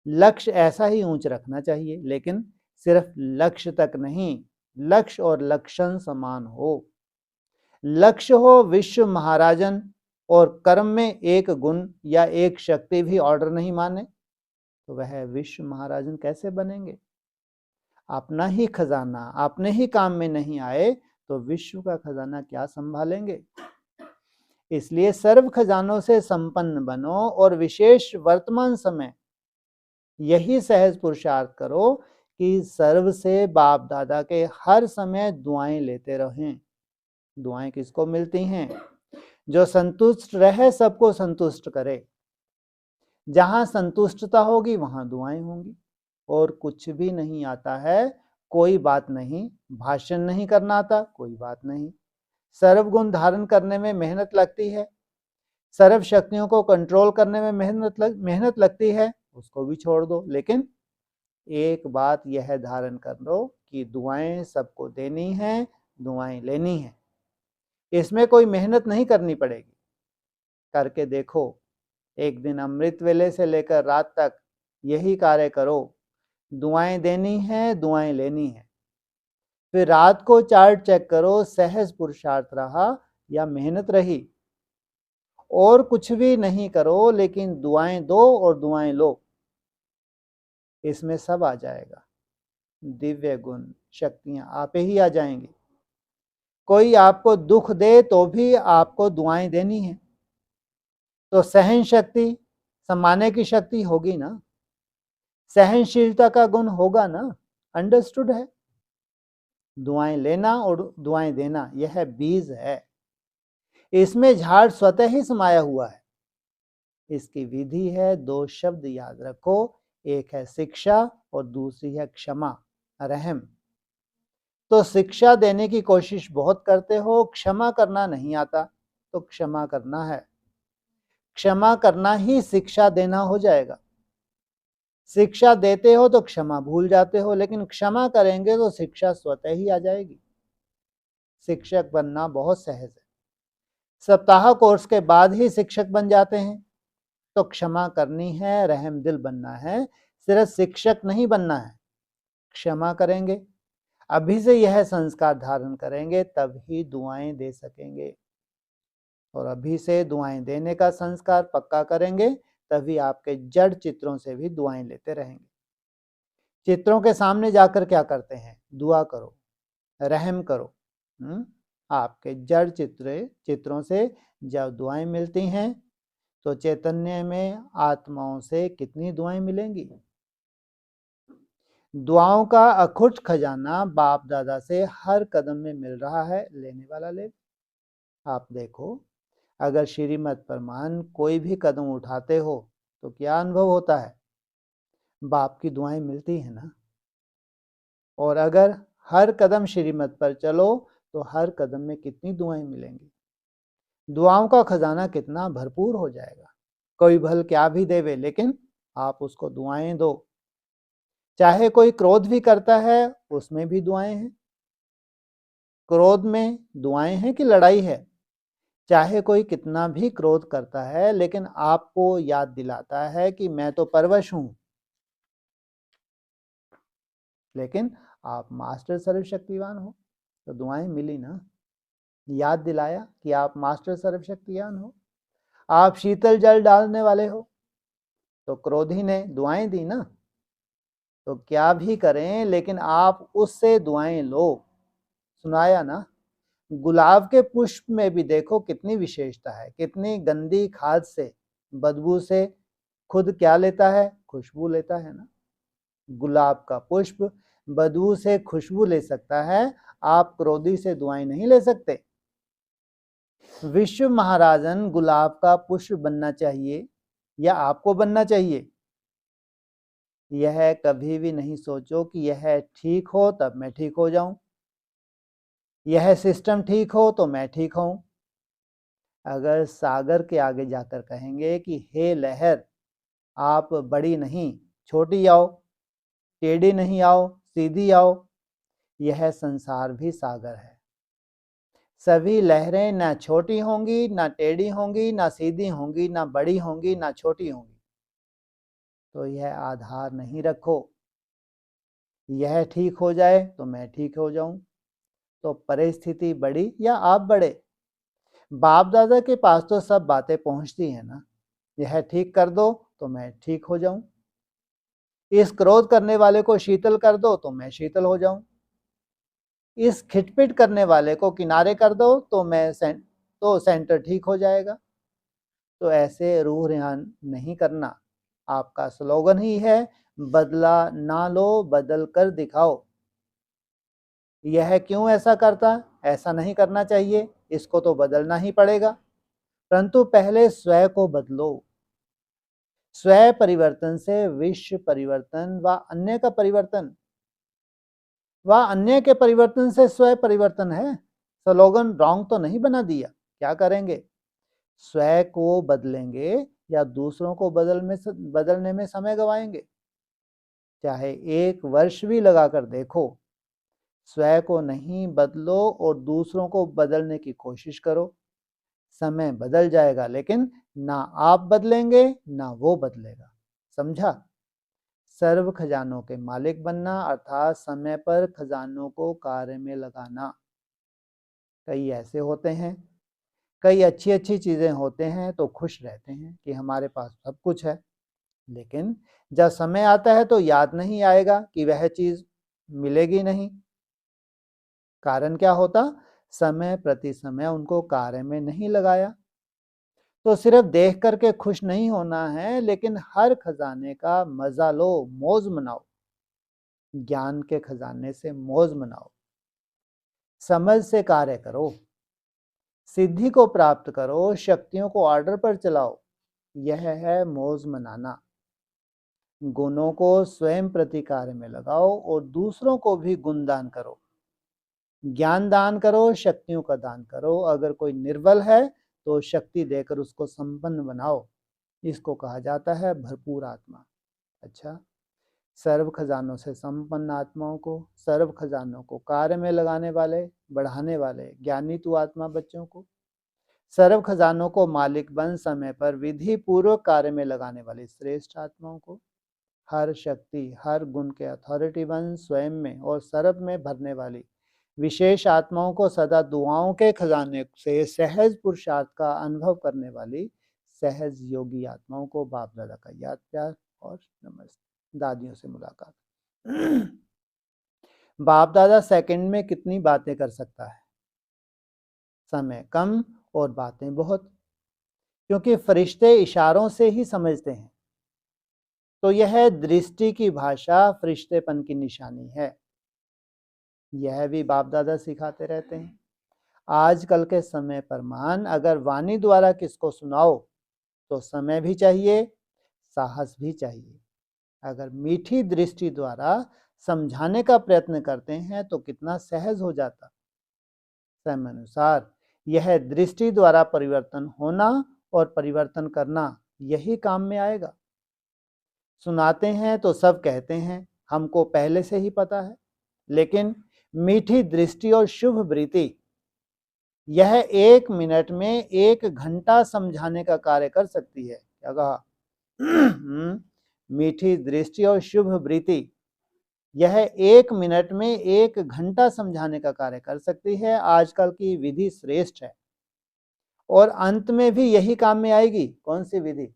लक्ष्य ऐसा ही ऊंच रखना चाहिए, लेकिन सिर्फ लक्ष्य तक नहीं, लक्ष्य और लक्षण समान हो। लक्ष्य हो विश्व महाराजन और कर्म में एक गुण या एक शक्ति भी ऑर्डर नहीं माने तो वह विश्व महाराजन कैसे बनेंगे? अपना ही खजाना अपने ही काम में नहीं आए तो विश्व का खजाना क्या संभालेंगे? इसलिए सर्व खजानों से संपन्न बनो और विशेष वर्तमान समय यही सहज पुरुषार्थ करो कि सर्व से बाप दादा के हर समय दुआएं लेते रहें। दुआएं किसको मिलती हैं? जो संतुष्ट रहे, सबको संतुष्ट करे। जहां संतुष्टता होगी वहां दुआएं होंगी। और कुछ भी नहीं आता है कोई बात नहीं। भाषण नहीं करना आता, कोई बात नहीं। सर्वगुण धारण करने में मेहनत लगती है, सर्व शक्तियों को कंट्रोल करने में मेहनत लगती है, उसको भी छोड़ दो। लेकिन एक बात यह धारण कर लो कि दुआएं सबको देनी है, दुआएं लेनी है, इसमें कोई मेहनत नहीं करनी पड़ेगी। करके देखो, एक दिन अमृत वेले से लेकर रात तक यही कार्य करो, दुआएं देनी है, दुआएं लेनी है। फिर रात को चार्ट चेक करो, सहज पुरुषार्थ रहा या मेहनत रही। और कुछ भी नहीं करो, लेकिन दुआएं दो और दुआएं लो, इसमें सब आ जाएगा। दिव्य गुण शक्तियां आप ही आ जाएंगी। कोई आपको दुख दे तो भी आपको दुआएं देनी है, तो सहन शक्ति, सम्माने की शक्ति होगी ना, सहनशीलता का गुण होगा ना। अंडरस्टूड है? दुआएं लेना और दुआएं देना यह बीज है, इसमें झाड़ स्वतः ही समाया हुआ है। इसकी विधि है, दो शब्द याद रखो, एक है शिक्षा और दूसरी है क्षमा, रहम। तो शिक्षा देने की कोशिश बहुत करते हो, क्षमा करना नहीं आता, तो क्षमा करना है। क्षमा करना ही शिक्षा देना हो जाएगा। शिक्षा देते हो तो क्षमा भूल जाते हो, लेकिन क्षमा करेंगे तो शिक्षा स्वतः ही आ जाएगी। शिक्षक बनना बहुत सहज है। सप्ताह कोर्स के बाद ही शिक्षक बन जाते हैं। तो क्षमा करनी है, रहम दिल बनना है, सिर्फ शिक्षक नहीं बनना है। क्षमा करेंगे, अभी से यह संस्कार धारण करेंगे, तभी दुआएं दे सकेंगे। और अभी से दुआएं देने का संस्कार पक्का करेंगे, तभी आपके जड़ चित्रों से भी दुआएं लेते रहेंगे। चित्रों के सामने जाकर क्या करते हैं? दुआ करो, रहम करो। आपके जड़ चित्रों से जब दुआएं मिलती हैं, तो चैतन्य में आत्माओं से कितनी दुआएं मिलेंगी। दुआओं का अखुट खजाना बाप दादा से हर कदम में मिल रहा है, लेने वाला ले। आप देखो, अगर श्रीमत पर मान कोई भी कदम उठाते हो तो क्या अनुभव होता है? बाप की दुआएं मिलती है ना। और अगर हर कदम श्रीमत पर चलो तो हर कदम में कितनी दुआएं मिलेंगी। दुआओं का खजाना कितना भरपूर हो जाएगा। कोई भल क्या भी देवे, लेकिन आप उसको दुआएं दो। चाहे कोई क्रोध भी करता है, उसमें भी दुआएं हैं। क्रोध में दुआएं हैं कि लड़ाई है? चाहे कोई कितना भी क्रोध करता है, लेकिन आपको याद दिलाता है कि मैं तो परवश हूं, लेकिन आप मास्टर सर्वशक्तिवान हो, तो दुआएं मिली ना। याद दिलाया कि आप मास्टर सर्वशक्तिवान हो। आप शीतल जल डालने वाले हो, तो क्रोधी ने दुआएं दी ना। तो क्या भी करें, लेकिन आप उससे दुआएं लो। सुनाया ना। गुलाब के पुष्प में भी देखो कितनी विशेषता है। कितनी गंदी खाद से, बदबू से खुद क्या लेता है? खुशबू लेता है ना। गुलाब का पुष्प बदबू से खुशबू ले सकता है, आप क्रोधी से दुआएं नहीं ले सकते। विश्व महाराजन गुलाब का पुष्प बनना चाहिए या आपको बनना चाहिए? यह कभी भी नहीं सोचो कि यह ठीक हो तब मैं ठीक हो जाऊं, यह सिस्टम ठीक हो तो मैं ठीक हूं। अगर सागर के आगे जाकर कहेंगे कि हे लहर, आप बड़ी नहीं छोटी आओ, टेढ़ी नहीं आओ सीधी आओ, यह संसार भी सागर है। सभी लहरें ना छोटी होंगी, ना टेढ़ी होंगी, ना सीधी होंगी, ना बड़ी होंगी, ना छोटी होंगी। तो यह आधार नहीं रखो, यह ठीक हो जाए तो मैं ठीक हो जाऊं। तो परिस्थिति बड़ी या आप बड़े, बाप दादा के पास तो सब बातें पहुंचती हैं ना। यह ठीक कर दो तो मैं ठीक हो जाऊं, इस क्रोध करने वाले को शीतल कर दो तो मैं शीतल हो जाऊं, इस खिटपिट करने वाले को किनारे कर दो तो सेंटर ठीक हो जाएगा। तो ऐसे रूह रेहान नहीं करना। आपका स्लोगन ही है, बदला ना लो, बदल कर दिखाओ। यह क्यों ऐसा करता? ऐसा नहीं करना चाहिए, इसको तो बदलना ही पड़ेगा। परंतु पहले स्वयं को बदलो। स्वयं परिवर्तन से विश्व परिवर्तन व अन्य का परिवर्तन। वह अन्य के परिवर्तन से स्वयं परिवर्तन है। स्लोगन रॉन्ग तो नहीं बना दिया। क्या करेंगे? स्वयं को बदलेंगे या दूसरों को बदलने में समय गवाएंगे? चाहे 1 वर्ष भी लगाकर देखो। स्वयं को नहीं बदलो और दूसरों को बदलने की कोशिश करो। समय बदल जाएगा, लेकिन ना आप बदलेंगे ना वो बदलेगा। समझा? सर्व खजानों के मालिक बनना अर्थात समय पर खजानों को कार्य में लगाना। कई ऐसे होते हैं, कई अच्छी अच्छी चीजें होते हैं तो खुश रहते हैं कि हमारे पास सब कुछ है, लेकिन जब समय आता है तो याद नहीं आएगा कि वह चीज मिलेगी नहीं। कारण क्या होता? समय प्रति समय उनको कार्य में नहीं लगाया। तो सिर्फ देख करके खुश नहीं होना है, लेकिन हर खजाने का मजा लो, मौज मनाओ। ज्ञान के खजाने से मौज मनाओ। समझ से कार्य करो। सिद्धि को प्राप्त करो, शक्तियों को ऑर्डर पर चलाओ। यह है मौज मनाना। गुणों को स्वयं प्रति कार्य में लगाओ और दूसरों को भी गुण दान करो। ज्ञान दान करो, शक्तियों का दान करो। अगर कोई निर्बल है तो शक्ति देकर उसको संपन्न बनाओ। इसको कहा जाता है भरपूर आत्मा। अच्छा, सर्व खजानों से संपन्न आत्माओं को, सर्व खजानों को कार्य में लगाने वाले, बढ़ाने वाले ज्ञानी तु आत्मा बच्चों को, सर्व खजानों को मालिक बन समय पर विधि पूर्वक कार्य में लगाने वाली श्रेष्ठ आत्माओं को, हर शक्ति हर गुण के अथॉरिटी बन स्वयं में और सर्व में भरने वाली विशेष आत्माओं को, सदा दुआओं के खजाने से सहज पुरुषार्थ का अनुभव करने वाली सहज योगी आत्माओं को बाप दादा का याद प्यार और नमस्ते। दादियों से मुलाकात। बाप दादा सेकंड में कितनी बातें कर सकता है? समय कम और बातें बहुत, क्योंकि फरिश्ते इशारों से ही समझते हैं। तो यह दृष्टि की भाषा फरिश्तेपन की निशानी है। यह भी बाप दादा सिखाते रहते हैं। आजकल के समय पर मान अगर वाणी द्वारा किसको सुनाओ तो समय भी चाहिए, साहस भी चाहिए। अगर मीठी दृष्टि द्वारा समझाने का प्रयत्न करते हैं तो कितना सहज हो जाता। समय अनुसार यह दृष्टि द्वारा परिवर्तन होना और परिवर्तन करना, यही काम में आएगा। सुनाते हैं तो सब कहते हैं हमको पहले से ही पता है, लेकिन मीठी दृष्टि और शुभ वृत्ति यह 1 मिनट में 1 घंटा समझाने का कार्य कर सकती है। क्या कहा? मीठी दृष्टि और शुभ वृत्ति यह 1 मिनट में 1 घंटा समझाने का कार्य कर सकती है। आजकल की विधि श्रेष्ठ है और अंत में भी यही काम में आएगी। कौन सी विधि?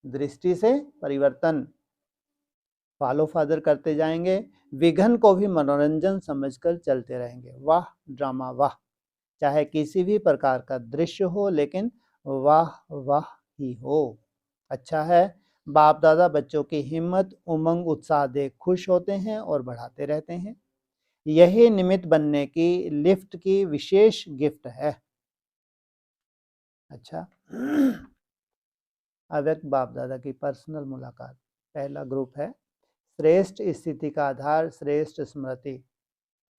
दृष्टि से परिवर्तन। फॉलो फादर करते जाएंगे, विघन को भी मनोरंजन समझकर चलते रहेंगे। वाह ड्रामा वाह, चाहे किसी भी प्रकार का दृश्य हो, लेकिन वाह वाह ही हो। अच्छा है, बाप दादा बच्चों की हिम्मत उमंग उत्साह देख खुश होते हैं और बढ़ाते रहते हैं। यही निमित्त बनने की लिफ्ट की विशेष गिफ्ट है। अच्छा, अव्यक्त बाप दादा की पर्सनल मुलाकात। पहला ग्रुप है श्रेष्ठ स्थिति का आधार श्रेष्ठ स्मृति।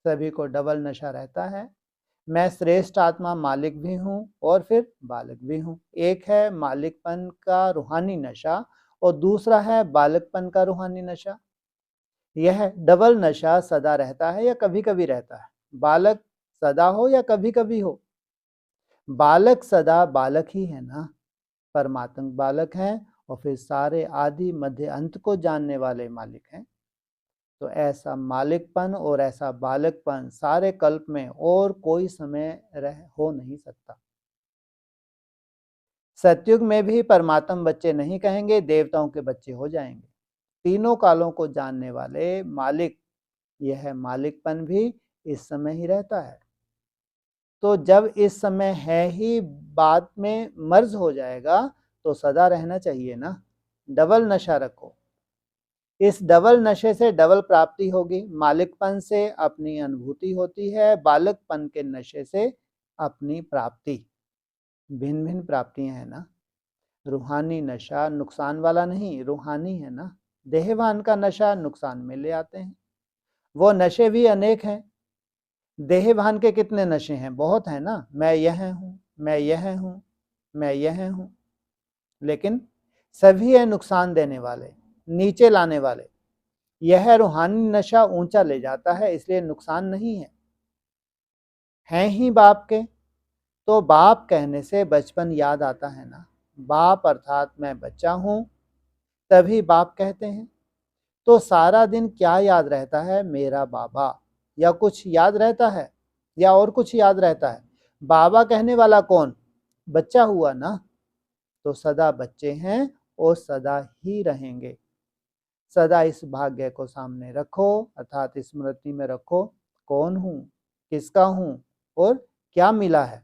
सभी को डबल नशा रहता है। मैं श्रेष्ठ आत्मा मालिक भी हूँ और फिर बालक भी हूँ। एक है मालिकपन का रूहानी नशा और दूसरा है बालकपन का रूहानी नशा। यह डबल नशा सदा रहता है या कभी कभी रहता है? बालक सदा हो या कभी कभी हो? बालक सदा बालक ही है ना। परमात्म बालक हैं और फिर सारे आदि मध्य अंत को जानने वाले मालिक हैं। तो ऐसा मालिकपन और ऐसा बालकपन सारे कल्प में और कोई समय हो नहीं सकता। सतयुग में भी परमात्म बच्चे नहीं कहेंगे, देवताओं के बच्चे हो जाएंगे। तीनों कालों को जानने वाले मालिक, यह मालिकपन भी इस समय ही रहता है। तो जब इस समय है ही, बाद में मर्ज हो जाएगा तो सदा रहना चाहिए ना। डबल नशा रखो। इस डबल नशे से डबल प्राप्ति होगी। मालिकपन से अपनी अनुभूति होती है, बालकपन के नशे से अपनी प्राप्ति। भिन्न भिन्न प्राप्तियां हैं ना। रूहानी नशा नुकसान वाला नहीं, रूहानी है ना। देहवान का नशा नुकसान में ले आते हैं। वो नशे भी अनेक हैं। देह भान के कितने नशे हैं? बहुत है ना। मैं यह हूं, मैं यह हूं, मैं यह हूं, लेकिन सभी है नुकसान देने वाले, नीचे लाने वाले। यह रूहानी नशा ऊंचा ले जाता है, इसलिए नुकसान नहीं है। हैं ही बाप के, तो बाप कहने से बचपन याद आता है ना। बाप अर्थात मैं बच्चा हूं, तभी बाप कहते हैं। तो सारा दिन क्या याद रहता है? मेरा बाबा। या कुछ याद रहता है, या और कुछ याद रहता है? बाबा कहने वाला कौन? बच्चा हुआ ना। तो सदा बच्चे हैं और सदा ही रहेंगे। सदा इस भाग्य को सामने रखो, अर्थात स्मृति में रखो, कौन हूं, किसका हूं और क्या मिला है।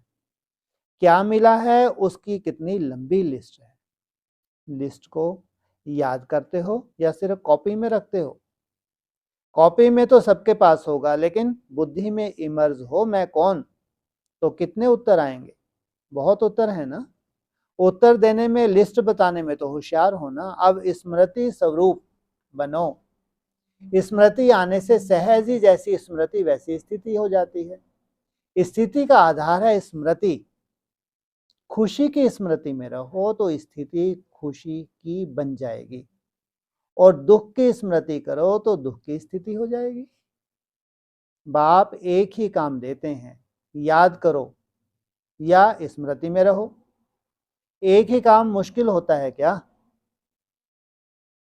क्या मिला है उसकी कितनी लंबी लिस्ट है। लिस्ट को याद करते हो या सिर्फ कॉपी में रखते हो? कॉपी में तो सबके पास होगा, लेकिन बुद्धि में इमर्ज हो मैं कौन, तो कितने उत्तर आएंगे? बहुत उत्तर है ना। उत्तर देने में, लिस्ट बताने में तो होशियार हो ना। अब स्मृति स्वरूप बनो। स्मृति आने से सहज ही जैसी स्मृति वैसी स्थिति हो जाती है। स्थिति का आधार है स्मृति। खुशी की स्मृति में रहो तो स्थिति खुशी की बन जाएगी, और दुख की स्मृति करो तो दुख की स्थिति हो जाएगी। बाप एक ही काम देते हैं, याद करो या स्मृति में रहो। एक ही काम मुश्किल होता है क्या?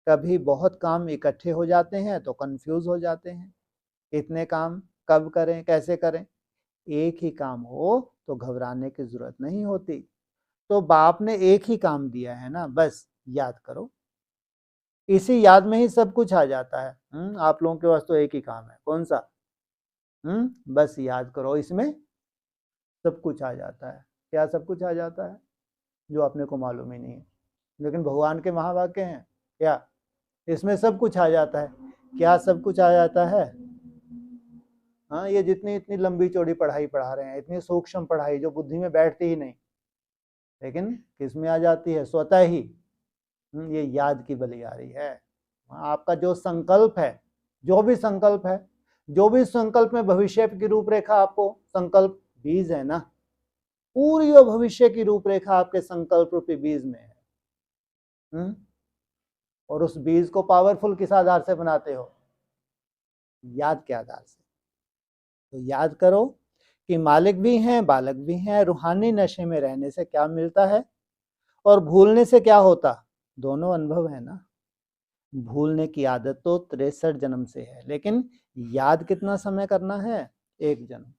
कभी बहुत काम इकट्ठे हो जाते हैं तो कंफ्यूज हो जाते हैं, इतने काम कब करें, कैसे करें। एक ही काम हो तो घबराने की जरूरत नहीं होती। तो बाप ने एक ही काम दिया है ना, बस याद करो। इसी याद में ही सब कुछ आ जाता है। आप लोगों के पास तो एक ही काम है, कौन सा? बस याद करो, इसमें सब कुछ आ जाता है। क्या सब कुछ आ जाता है? जो अपने को मालूम ही नहीं है, लेकिन भगवान के महावाक्य हैं। क्या इसमें सब कुछ आ जाता है? क्या सब कुछ आ जाता है? हाँ, ये जितनी इतनी लंबी चौड़ी पढ़ाई पढ़ा रहे हैं, इतनी सूक्ष्म पढ़ाई जो बुद्धि में बैठती ही नहीं, लेकिन किस में आ जाती है? स्वतः ही। ये याद की बलिहारी है। आपका जो संकल्प है, जो भी संकल्प है, जो भी संकल्प में भविष्य की रूपरेखा, आपको संकल्प बीज है ना, पूरी वो भविष्य की रूपरेखा आपके संकल्प रूपी बीज में है। और उस बीज को पावरफुल किस आधार से बनाते हो? याद के आधार से। तो याद करो कि मालिक भी हैं, बालक भी हैं। रूहानी नशे में रहने से क्या मिलता है और भूलने से क्या होता? दोनों अनुभव है ना। भूलने की आदत तो 63 जन्म से है, लेकिन याद कितना समय करना है? एक जन्म।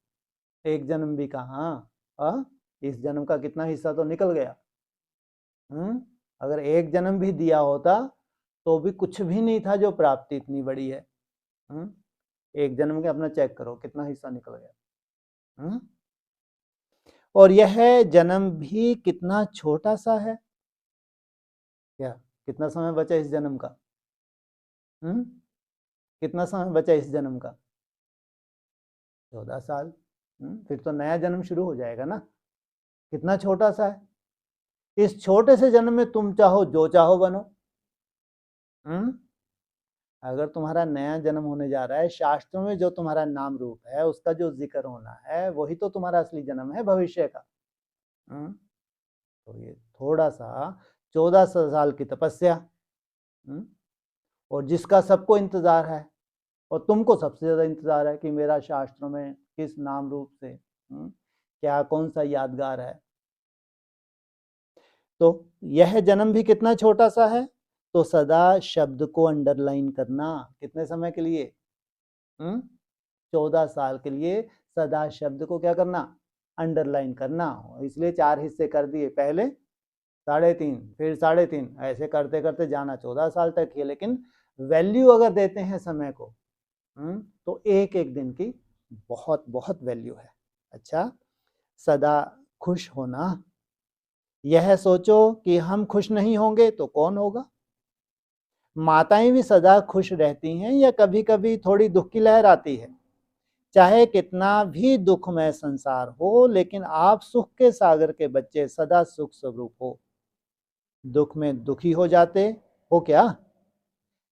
एक जन्म भी कहाँ, इस जन्म का कितना हिस्सा तो निकल गया। अगर एक जन्म भी दिया होता तो भी कुछ भी नहीं था, जो प्राप्ति इतनी बड़ी है। एक जन्म के अपना चेक करो कितना हिस्सा निकल गया। और यह जन्म भी कितना छोटा सा है। क्या कितना समय बचा इस जन्म का? कितना समय बचा इस जन्म का? 14 साल। फिर तो नया जन्म शुरू हो जाएगा ना। कितना छोटा सा है। इस छोटे से जन्म में तुम चाहो जो चाहो बनो। अगर तुम्हारा नया जन्म होने जा रहा है, शास्त्रों में जो तुम्हारा नाम रूप है उसका जो जिक्र होना है, वही तो तुम्हारा असली जन्म है भविष्य का। तो ये थोड़ा सा 14 साल की तपस्या, और जिसका सबको इंतजार है, और तुमको सबसे ज्यादा इंतजार है कि मेरा शास्त्रों में किस नाम रूप से क्या कौन सा यादगार है। तो यह जन्म भी कितना छोटा सा है। तो सदा शब्द को अंडरलाइन करना। कितने समय के लिए? 14 साल के लिए सदा शब्द को क्या करना? अंडरलाइन करना। इसलिए 4 हिस्से कर दिए, पहले 3.5, फिर 3.5, ऐसे करते करते जाना 14 साल तक ही। लेकिन वैल्यू अगर देते हैं समय को, तो एक एक दिन की बहुत बहुत वैल्यू है। अच्छा, सदा खुश होना। यह सोचो कि हम खुश नहीं होंगे तो कौन होगा। माताएं भी सदा खुश रहती हैं या कभी कभी थोड़ी दुख की लहर आती है? चाहे कितना भी दुखमय संसार हो, लेकिन आप सुख के सागर के बच्चे, सदा सुख स्वरूप हो। दुख में दुखी हो जाते हो क्या?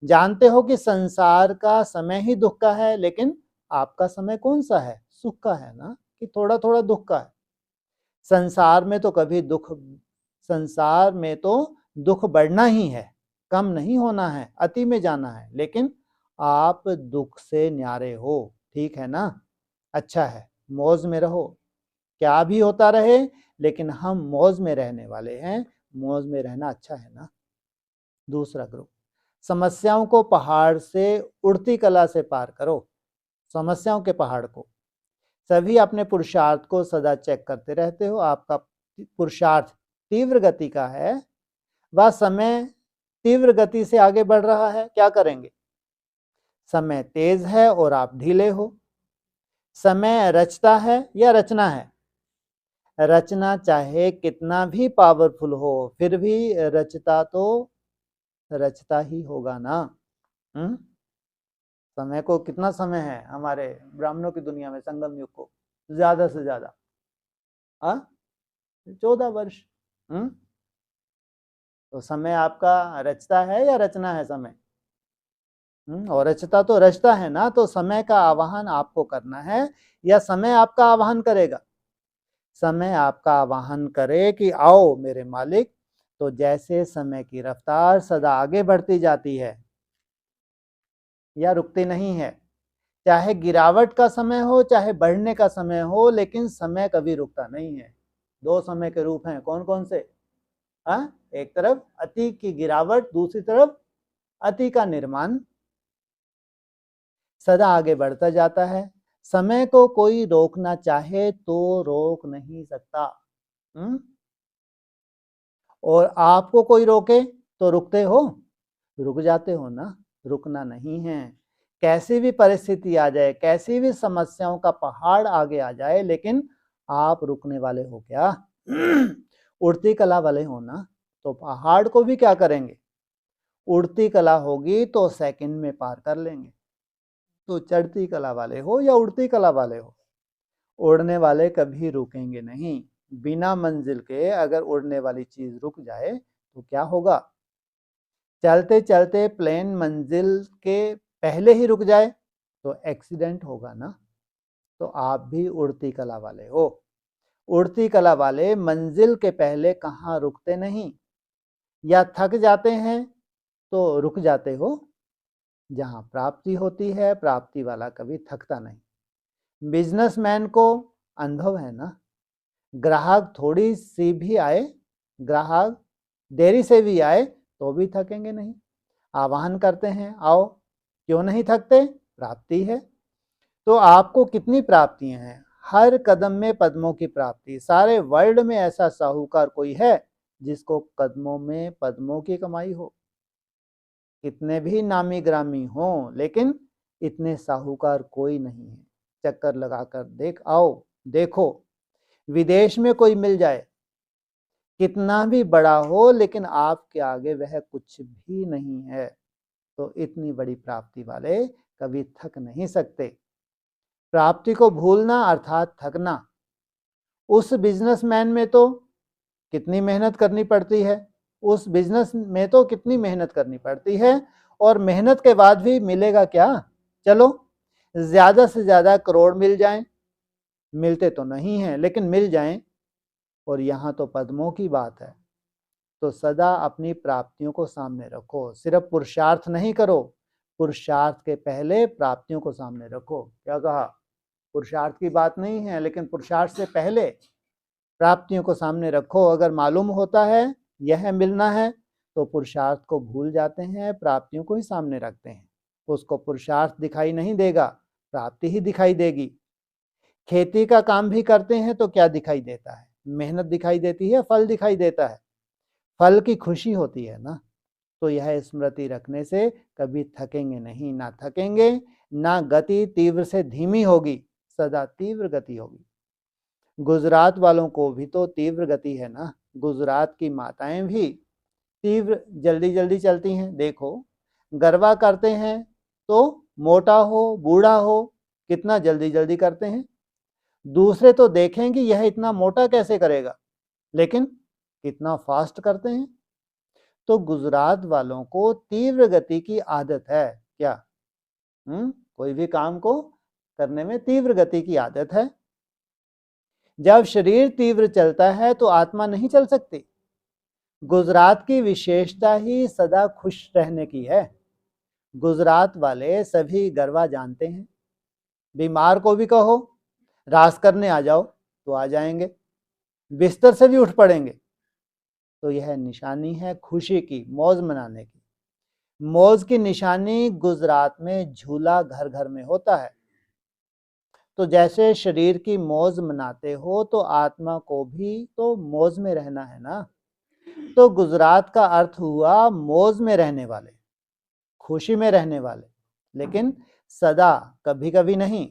जानते हो कि संसार का समय ही दुख का है, लेकिन आपका समय कौन सा है? सुख का है ना, कि थोड़ा थोड़ा दुख का है। संसार में तो दुख बढ़ना ही है, कम नहीं होना है, अति में जाना है, लेकिन आप दुख से न्यारे हो, ठीक है ना? अच्छा है, मौज में रहो, क्या भी होता रहे, लेकिन हम मौज में रहने वाले हैं, मौज में रहना अच्छा है ना? दूसरा ग्रुप, समस्याओं को पहाड़ से उड़ती कला से पार करो। समस्याओं के पहाड़ को सभी अपने पुरुषार्थ को सदा चेक करते रहते हो। आपका पुरुषार्थ तीव्र गति का है, वह समय तीव्र गति से आगे बढ़ रहा है, क्या करेंगे? समय तेज है और आप ढीले हो। समय रचता है या रचना है? रचना चाहे कितना भी पावरफुल हो, फिर भी रचता तो रचता ही होगा ना। समय को कितना समय है हमारे ब्राह्मणों की दुनिया में, संगम युग को? ज्यादा से ज्यादा 14 वर्ष। तो समय आपका रचता है या रचना है समय? और रचता तो रचता है ना, तो समय का आवाहन आपको करना है या समय आपका आवाहन करेगा? समय आपका आवाहन करे कि आओ मेरे मालिक। तो जैसे समय की रफ्तार सदा आगे बढ़ती जाती है या रुकती नहीं है, चाहे गिरावट का समय हो चाहे बढ़ने का समय हो, लेकिन समय कभी रुकता नहीं है। दो समय के रूप हैं, कौन कौन से? एक तरफ अति की गिरावट, दूसरी तरफ अति का निर्माण। सदा आगे बढ़ता जाता है। समय को कोई रोकना चाहे तो रोक नहीं सकता। और आपको कोई रोके तो रुकते हो? रुक जाते हो ना। रुकना नहीं है। कैसी भी परिस्थिति आ जाए, कैसी भी समस्याओं का पहाड़ आगे आ जाए, लेकिन आप रुकने वाले हो क्या? उड़ती कला वाले हो ना, तो पहाड़ को भी क्या करेंगे? उड़ती कला होगी तो सेकंड में पार कर लेंगे। तो चढ़ती कला वाले हो या उड़ती कला वाले हो? उड़ने वाले कभी रुकेंगे नहीं। बिना मंजिल के अगर उड़ने वाली चीज रुक जाए तो क्या होगा? चलते चलते प्लेन मंजिल के पहले ही रुक जाए तो एक्सीडेंट होगा ना। तो आप भी उड़ती कला वाले हो। उड़ती कला वाले मंजिल के पहले कहाँ रुकते नहीं, या थक जाते हैं तो रुक जाते हो। जहां प्राप्ति होती है, प्राप्ति वाला कभी थकता नहीं। बिजनेसमैन को अनुभव है ना, ग्राहक थोड़ी सी भी आए, ग्राहक देरी से भी आए तो भी थकेंगे नहीं। आह्वान करते हैं आओ, क्यों नहीं थकते? प्राप्ति है। तो आपको कितनी प्राप्तियां हैं? हर कदम में पद्मों की प्राप्ति। सारे वर्ल्ड में ऐसा साहूकार कोई है जिसको कदमों में पद्मों की कमाई हो? कितने भी नामी ग्रामी हों, लेकिन इतने साहूकार कोई नहीं है। चक्कर लगाकर देख आओ, देखो विदेश में कोई मिल जाए, कितना भी बड़ा हो, लेकिन आपके आगे वह कुछ भी नहीं है। तो इतनी बड़ी प्राप्ति वाले कभी थक नहीं सकते। प्राप्ति को भूलना अर्थात थकना। उस बिजनेसमैन में तो कितनी मेहनत करनी पड़ती है, उस बिजनेस में तो कितनी मेहनत करनी पड़ती है, और मेहनत के बाद भी मिलेगा क्या? चलो ज्यादा से ज्यादा करोड़ मिल जाएं, मिलते तो नहीं हैं लेकिन मिल जाएं, और यहाँ तो पद्मों की बात है। तो सदा अपनी प्राप्तियों को सामने रखो। सिर्फ पुरुषार्थ नहीं करो, पुरुषार्थ के पहले प्राप्तियों को सामने रखो। क्या कहा? पुरुषार्थ की बात नहीं है, लेकिन पुरुषार्थ से पहले प्राप्तियों को सामने रखो। अगर मालूम होता है यह मिलना है तो पुरुषार्थ को भूल जाते हैं, प्राप्तियों को ही सामने रखते हैं। उसको पुरुषार्थ दिखाई नहीं देगा, प्राप्ति ही दिखाई देगी। खेती का काम भी करते हैं तो क्या दिखाई देता है? मेहनत दिखाई देती है, फल दिखाई देता है। फल की खुशी होती है ना। तो यह स्मृति रखने से कभी थकेंगे नहीं, ना थकेंगे, ना गति तीव्र से धीमी होगी, सदा तीव्र गति होगी। गुजरात वालों को भी तो तीव्र गति है ना। गुजरात की माताएं भी तीव्र जल्दी जल्दी चलती हैं। देखो गरबा करते हैं तो मोटा हो बूढ़ा हो कितना जल्दी जल्दी करते हैं। दूसरे तो देखेंगे यह इतना मोटा कैसे करेगा, लेकिन कितना फास्ट करते हैं। तो गुजरात वालों को तीव्र गति की आदत है क्या? कोई भी काम को करने में तीव्र गति की आदत है। जब शरीर तीव्र चलता है तो आत्मा नहीं चल सकती। गुजरात की विशेषता ही सदा खुश रहने की है। गुजरात वाले सभी गरबा जानते हैं। बीमार को भी कहो रास करने आ जाओ तो आ जाएंगे, बिस्तर से भी उठ पड़ेंगे। तो यह निशानी है खुशी की, मौज मनाने की। मौज की निशानी गुजरात में झूला घर घर में होता है। तो जैसे शरीर की मौज मनाते हो तो आत्मा को भी तो मौज में रहना है ना। तो गुजरात का अर्थ हुआ मौज में रहने वाले, खुशी में रहने वाले, लेकिन सदा, कभी कभी नहीं।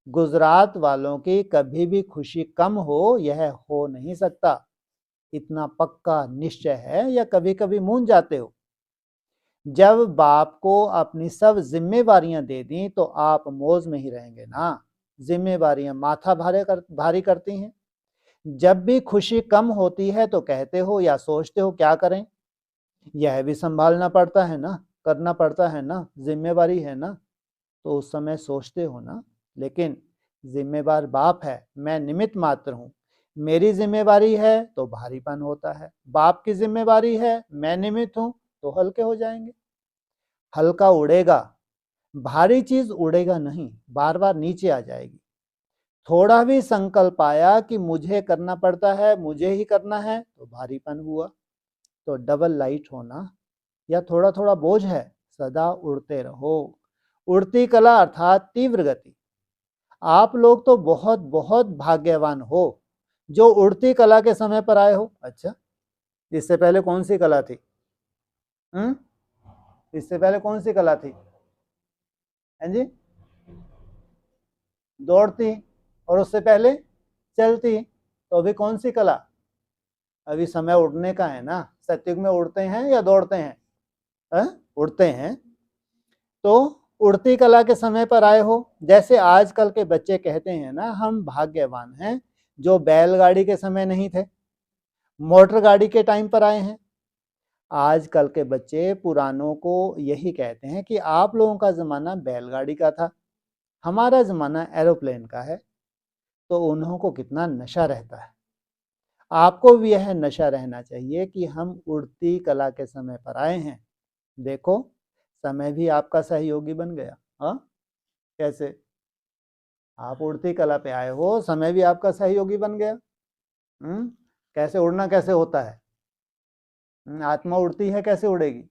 गुजरात वालों की कभी भी खुशी कम हो यह हो नहीं सकता, इतना पक्का निश्चय है। या कभी कभी मूंझ जाते हो? जब बाप को अपनी सब जिम्मेवारियां दे दी तो आप मौज में ही रहेंगे ना। जिम्मेवारियां माथा भारी करती हैं। जब भी खुशी कम होती है तो कहते हो या सोचते हो क्या करें, यह भी संभालना पड़ता है ना, करना पड़ता है ना, जिम्मेवारी है ना। तो उस समय सोचते हो ना, लेकिन जिम्मेवार बाप है, मैं निमित्त मात्र हूं। मेरी जिम्मेवारी है तो भारीपन होता है, बाप की जिम्मेवारी है, मैं निमित्त हूं तो हल्के हो जाएंगे। हल्का उड़ेगा, भारी चीज उड़ेगा नहीं, बार बार नीचे आ जाएगी। थोड़ा भी संकल्प आया कि मुझे करना पड़ता है, मुझे ही करना है, तो भारीपन हुआ। तो डबल लाइट होना या थोड़ा थोड़ा बोझ है, सदा उड़ते रहो। उड़ती कला अर्थात तीव्र गति। आप लोग तो बहुत बहुत भाग्यवान हो जो उड़ती कला के समय पर आए हो। अच्छा, इससे पहले कौन सी कला थी? इससे पहले कौन सी कला थी? हैं जी? दौड़ती, और उससे पहले चलती। तो अभी कौन सी कला? अभी समय उड़ने का है ना। सतयुग में उड़ते हैं या दौड़ते हैं? उड़ते हैं। तो उड़ती कला के समय पर आए हो। जैसे आजकल के बच्चे कहते हैं ना, हम भाग्यवान हैं जो बैलगाड़ी के समय नहीं थे, मोटर गाड़ी के टाइम पर आए हैं। आजकल के बच्चे पुरानों को यही कहते हैं कि आप लोगों का जमाना बैलगाड़ी का था, हमारा जमाना एरोप्लेन का है। तो उन्हों को कितना नशा रहता है। आपको भी यह नशा रहना चाहिए कि हम उड़ती कला के समय पर आए हैं। देखो, समय भी आपका सहयोगी बन गया। हाँ, कैसे? आप उड़ती कला पे आए हो, समय भी आपका सहयोगी बन गया। कैसे उड़ना कैसे होता है? आत्मा उड़ती है, कैसे उड़ेगी?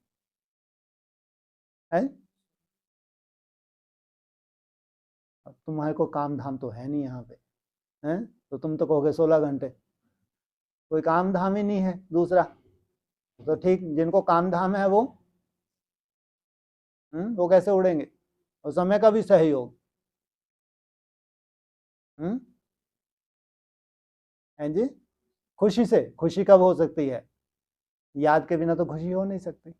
है? अब तुम्हारे को काम धाम तो है नहीं यहाँ पे, हैं? तो तुम तो कहोगे 16 घंटे, कोई काम धाम ही नहीं है दूसरा। तो ठीक, जिनको काम धाम है वो कैसे उड़ेंगे? और समय का भी सहयोग। हैं जी? खुशी से खुशी कब हो सकती है? याद के बिना तो खुशी हो नहीं सकती।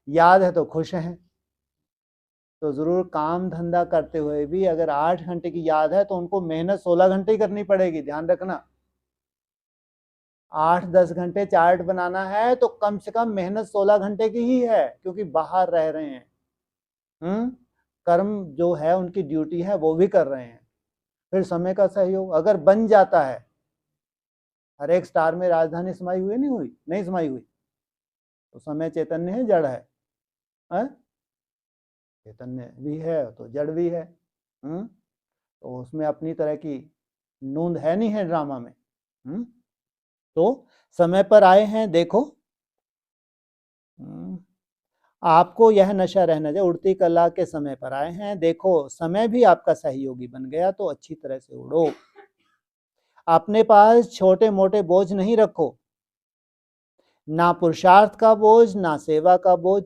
याद है तो खुश हैं। तो जरूर काम धंधा करते हुए भी अगर 8 घंटे की याद है तो उनको मेहनत 16 घंटे ही करनी पड़ेगी, ध्यान रखना। 8-10 घंटे चार्ट बनाना है तो कम से कम मेहनत 16 घंटे की ही है, क्योंकि बाहर रह रहे हैं। कर्म जो है उनकी ड्यूटी है वो भी कर रहे हैं। फिर समय का सहयोग अगर बन जाता है। हर एक स्टार में राजधानी समाई हुई नहीं हुई, नहीं समाई हुई। तो समय चैतन्य है, जड़ है? चैतन्य भी है तो जड़ भी है। तो उसमें अपनी तरह की नूंद है नहीं है ड्रामा में। तो समय पर आए हैं, देखो। आपको यह नशा रहना चाहिए, उड़ती कला के समय पर आए हैं, देखो समय भी आपका सहयोगी बन गया तो अच्छी तरह से उड़ो। अपने पास छोटे मोटे बोझ नहीं रखो, ना पुरुषार्थ का बोझ, ना सेवा का बोझ,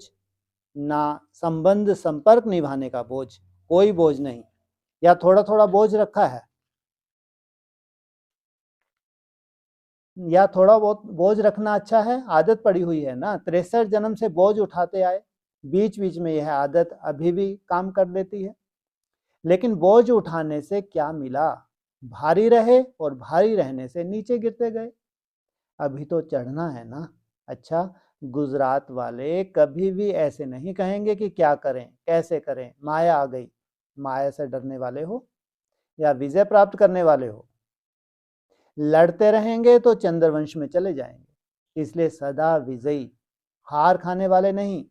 ना संबंध संपर्क निभाने का बोझ, कोई बोझ नहीं। या थोड़ा थोड़ा बोझ रखा है, या थोड़ा बहुत बोझ रखना अच्छा है, आदत पड़ी हुई है ना। 63 जन्म से बोझ उठाते आए, बीच बीच में यह आदत अभी भी काम कर लेती है। लेकिन बोझ उठाने से क्या मिला? भारी रहे और भारी रहने से नीचे गिरते गए। अभी तो चढ़ना है ना। अच्छा, गुजरात वाले कभी भी ऐसे नहीं कहेंगे कि क्या करें, कैसे करें, माया आ गई। माया से डरने वाले हो या विजय प्राप्त करने वाले हो? लड़ते रहेंगे तो चंद्रवंश में चले जाएंगे। इसलिए सदा विजयी, हार खाने वाले नहीं।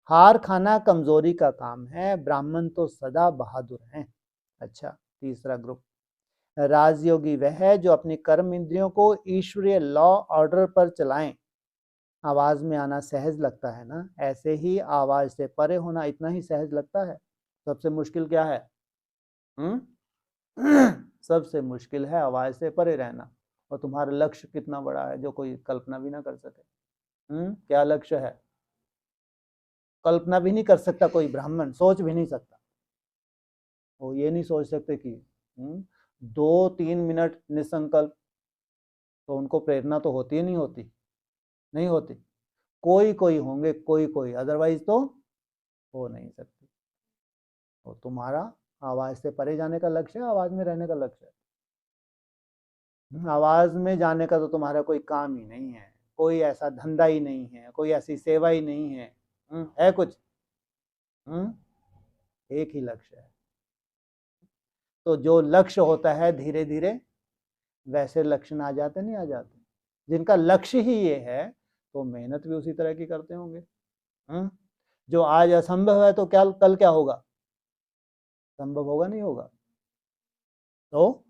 हार खाना कमजोरी का काम है, ब्राह्मण तो सदा बहादुर हैं। अच्छा, तीसरा ग्रुप, राजयोगी वह है जो अपनी कर्म इंद्रियों को ईश्वरीय लॉ ऑर्डर पर चलाएं। आवाज में आना सहज लगता है ना, ऐसे ही आवाज से परे होना इतना ही सहज लगता है। सबसे मुश्किल क्या है? सबसे मुश्किल है आवाज से परे रहना। और तुम्हारा लक्ष्य कितना बड़ा है जो कोई कल्पना भी ना कर सके। क्या लक्ष्य है? कल्पना भी नहीं कर सकता कोई ब्राह्मण, सोच भी नहीं सकता। वो ये नहीं सोच सकते कि 2-3 मिनट निसंकल्प, तो उनको प्रेरणा तो होती ही नहीं होती, नहीं होती। कोई कोई होंगे, कोई कोई, अदरवाइज तो हो नहीं सकती। और तुम्हारा आवाज से परे जाने का लक्ष्य है, आवाज में रहने का लक्ष्य है। आवाज में जाने का तो तुम्हारा कोई काम ही नहीं है, कोई ऐसा धंधा ही नहीं है, कोई ऐसी सेवा ही नहीं है। है कुछ? एक ही लक्ष्य है। तो जो लक्ष्य होता है धीरे धीरे वैसे लक्षण आ जाते, नहीं आ जाते? जिनका लक्ष्य ही ये है तो मेहनत भी उसी तरह की करते होंगे। जो आज असंभव है तो क्या कल क्या होगा? संभव होगा, नहीं होगा? तो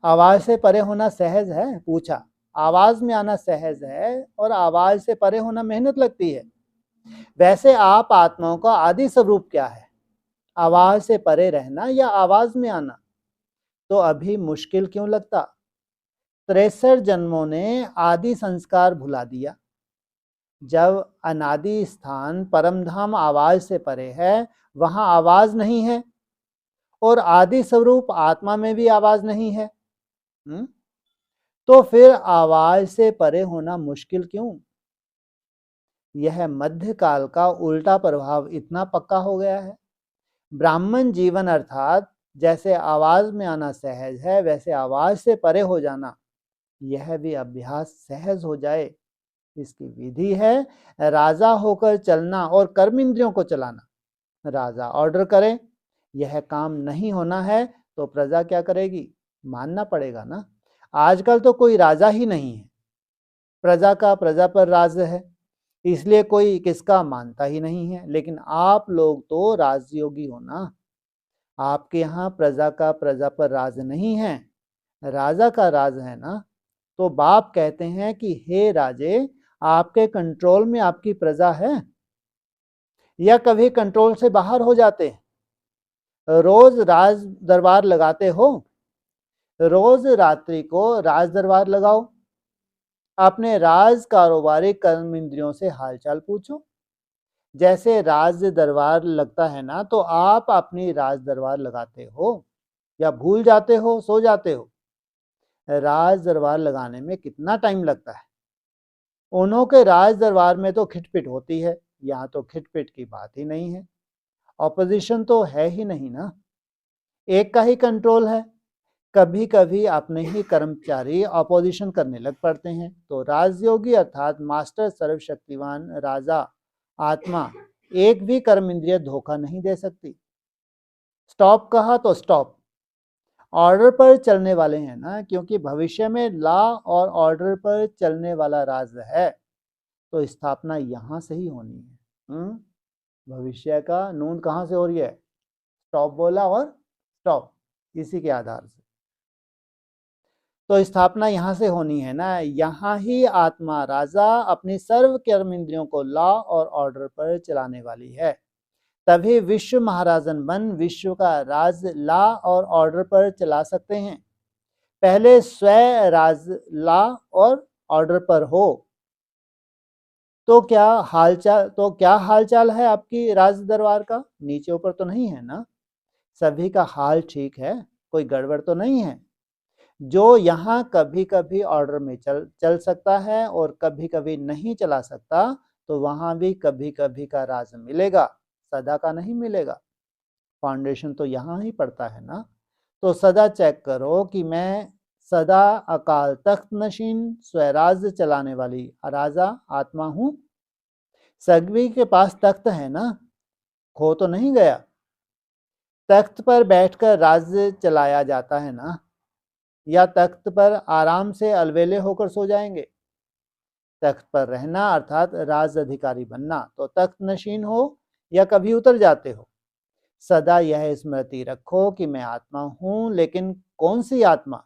आवाज से परे होना सहज है? पूछा। आवाज में आना सहज है और आवाज से परे होना मेहनत लगती है। वैसे आप आत्माओं का आदि स्वरूप क्या है? आवाज से परे रहना या आवाज में आना? तो अभी मुश्किल क्यों लगता? 63 जन्मों ने आदि संस्कार भुला दिया। जब अनादि स्थान परमधाम आवाज से परे है, वहां आवाज नहीं है और आदि स्वरूप आत्मा में भी आवाज नहीं है। तो फिर आवाज से परे होना मुश्किल क्यों? यह मध्यकाल का उल्टा प्रभाव इतना पक्का हो गया है। ब्राह्मण जीवन अर्थात जैसे आवाज में आना सहज है, वैसे आवाज से परे हो जाना यह भी अभ्यास सहज हो जाए। इसकी विधि है राजा होकर चलना और कर्म इंद्रियों को चलाना। राजा ऑर्डर करे, यह काम नहीं होना है तो प्रजा क्या करेगी? मानना पड़ेगा ना। आजकल तो कोई राजा ही नहीं है, प्रजा का प्रजा पर राज है, इसलिए कोई किसका मानता ही नहीं है। लेकिन आप लोग तो राजयोगी हो ना, आपके यहाँ प्रजा का प्रजा पर राज नहीं है, राजा का राज है ना। तो बाप कहते हैं कि हे राजे, आपके कंट्रोल में आपकी प्रजा है या कभी कंट्रोल से बाहर हो जाते हैं? रोज राज दरबार लगाते हो, रोज रात्रि को राज दरबार लगाओ, अपने राज कारोबारी कर्म इंद्रियों से हालचाल पूछो। जैसे राज दरबार लगता है ना, तो आप अपनी राज दरबार लगाते हो या भूल जाते हो, सो जाते हो? राज दरबार लगाने में कितना टाइम लगता है? उन्हों के राज दरबार में तो खिटपिट होती है, यहाँ तो खिटपिट की बात ही नहीं है। ऑपोजिशन तो है ही नहीं ना, एक का ही कंट्रोल है। कभी कभी अपने ही कर्मचारी ऑपोजिशन करने लग पड़ते हैं। तो राजयोगी अर्थात मास्टर सर्वशक्तिवान राजा आत्मा एक भी कर्म इंद्रिय धोखा नहीं दे सकती। स्टॉप कहा तो स्टॉप, ऑर्डर पर चलने वाले हैं ना, क्योंकि भविष्य में लॉ और ऑर्डर पर चलने वाला राज है, तो स्थापना यहां से ही होनी है। भविष्य का नून कहां से हो रही है? स्टॉप बोला और स्टॉप, इसी के आधार से तो स्थापना यहां से होनी है ना। यहां ही आत्मा राजा अपनी सर्व कर्म इंद्रियों को लॉ और ऑर्डर पर चलाने वाली है। तभी विश्व महाराजन बन विश्व का राज लॉ और ऑर्डर पर चला सकते हैं। पहले स्वयं राज लॉ और ऑर्डर पर हो। तो क्या हालचाल है आपकी राज दरबार का? नीचे ऊपर तो नहीं है ना? सभी का हाल ठीक है, कोई गड़बड़ तो नहीं है? जो यहाँ कभी कभी ऑर्डर में चल सकता है और कभी कभी नहीं चला सकता, तो वहां भी कभी कभी का राज मिलेगा, सदा का नहीं मिलेगा। फाउंडेशन तो यहाँ ही पड़ता है ना। तो सदा चेक करो कि मैं सदा अकाल तख्त नशीन स्वराज्य चलाने वाली राजा आत्मा हूं। सभी के पास तख्त है ना, खो तो नहीं गया। तख्त पर बैठकर राज्य चलाया जाता है ना, या तख्त पर आराम से अलवेले होकर सो जाएंगे। तख्त पर रहना अर्थात राज अधिकारी बनना, तो तख्त नशीन हो या कभी उतर जाते हो, सदा यह स्मृति रखो कि मैं आत्मा हूं, लेकिन कौन सी आत्मा?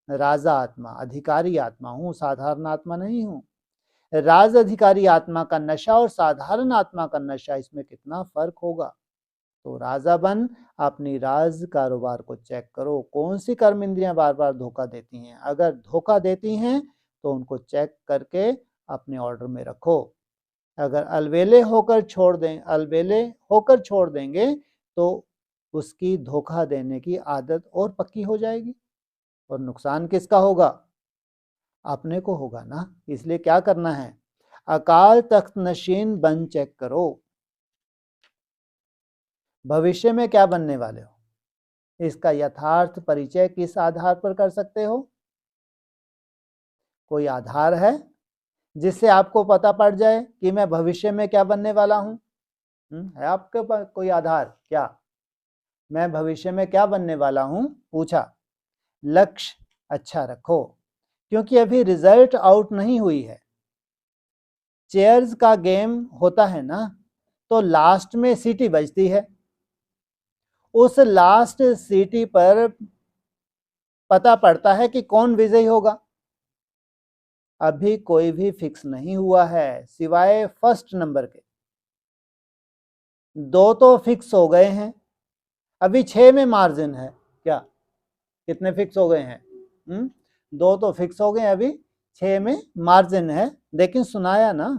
राजा आत्मा, अधिकारी आत्मा हूं, साधारण आत्मा नहीं हूं। राज अधिकारी आत्मा का नशा और साधारण आत्मा का नशा, इसमें कितना फर्क होगा। तो राजा बन अपनी राज कारोबार को चेक करो, कौन सी कर्म इंद्रियां बार बार धोखा देती हैं। अगर धोखा देती हैं तो उनको चेक करके अपने ऑर्डर में रखो। अगर अलवेले होकर छोड़ देंगे तो उसकी धोखा देने की आदत और पक्की हो जाएगी, और नुकसान किसका होगा? अपने को होगा ना। इसलिए क्या करना है? अकाल तख्त नशीन बन चेक करो। भविष्य में क्या बनने वाले हो, इसका यथार्थ परिचय किस आधार पर कर सकते हो? कोई आधार है जिससे आपको पता पड़ जाए कि मैं भविष्य में क्या बनने वाला हूं? है आपके पास कोई आधार? क्या मैं भविष्य में क्या बनने वाला हूं पूछा। लक्ष्य अच्छा रखो, क्योंकि अभी रिजल्ट आउट नहीं हुई है। चेयर्स का गेम होता है ना, तो लास्ट में सीटी बजती है। उस लास्ट सीटी पर पता पड़ता है कि कौन विजयी होगा। अभी कोई भी फिक्स नहीं हुआ है सिवाय फर्स्ट नंबर के। दो तो फिक्स हो गए हैं, अभी 6 में मार्जिन है। क्या कितने फिक्स हो गए हैं? 2 तो फिक्स हो गए, अभी 6 में मार्जिन है। लेकिन सुनाया ना,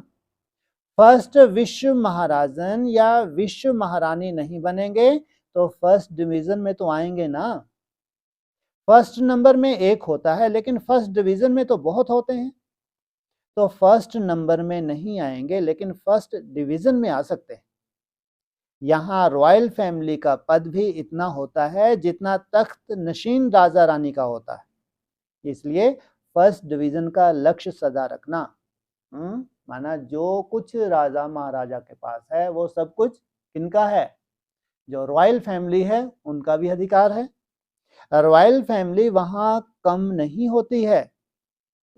फर्स्ट विश्व महाराजन या विश्व महारानी नहीं बनेंगे तो फर्स्ट डिवीजन में तो आएंगे ना। फर्स्ट नंबर में एक होता है, लेकिन फर्स्ट डिवीजन में तो बहुत होते हैं। तो फर्स्ट नंबर में नहीं आएंगे, लेकिन फर्स्ट डिवीजन में आ सकते हैं। यहाँ रॉयल फैमिली का पद भी इतना होता है जितना तख्त नशीन राजा रानी का होता है। इसलिए फर्स्ट डिवीजन का लक्ष्य सदा रखना। माना जो कुछ राजा महाराजा के पास है वो सब कुछ किनका है? जो रॉयल फैमिली है उनका भी अधिकार है। रॉयल फैमिली वहां कम नहीं होती है,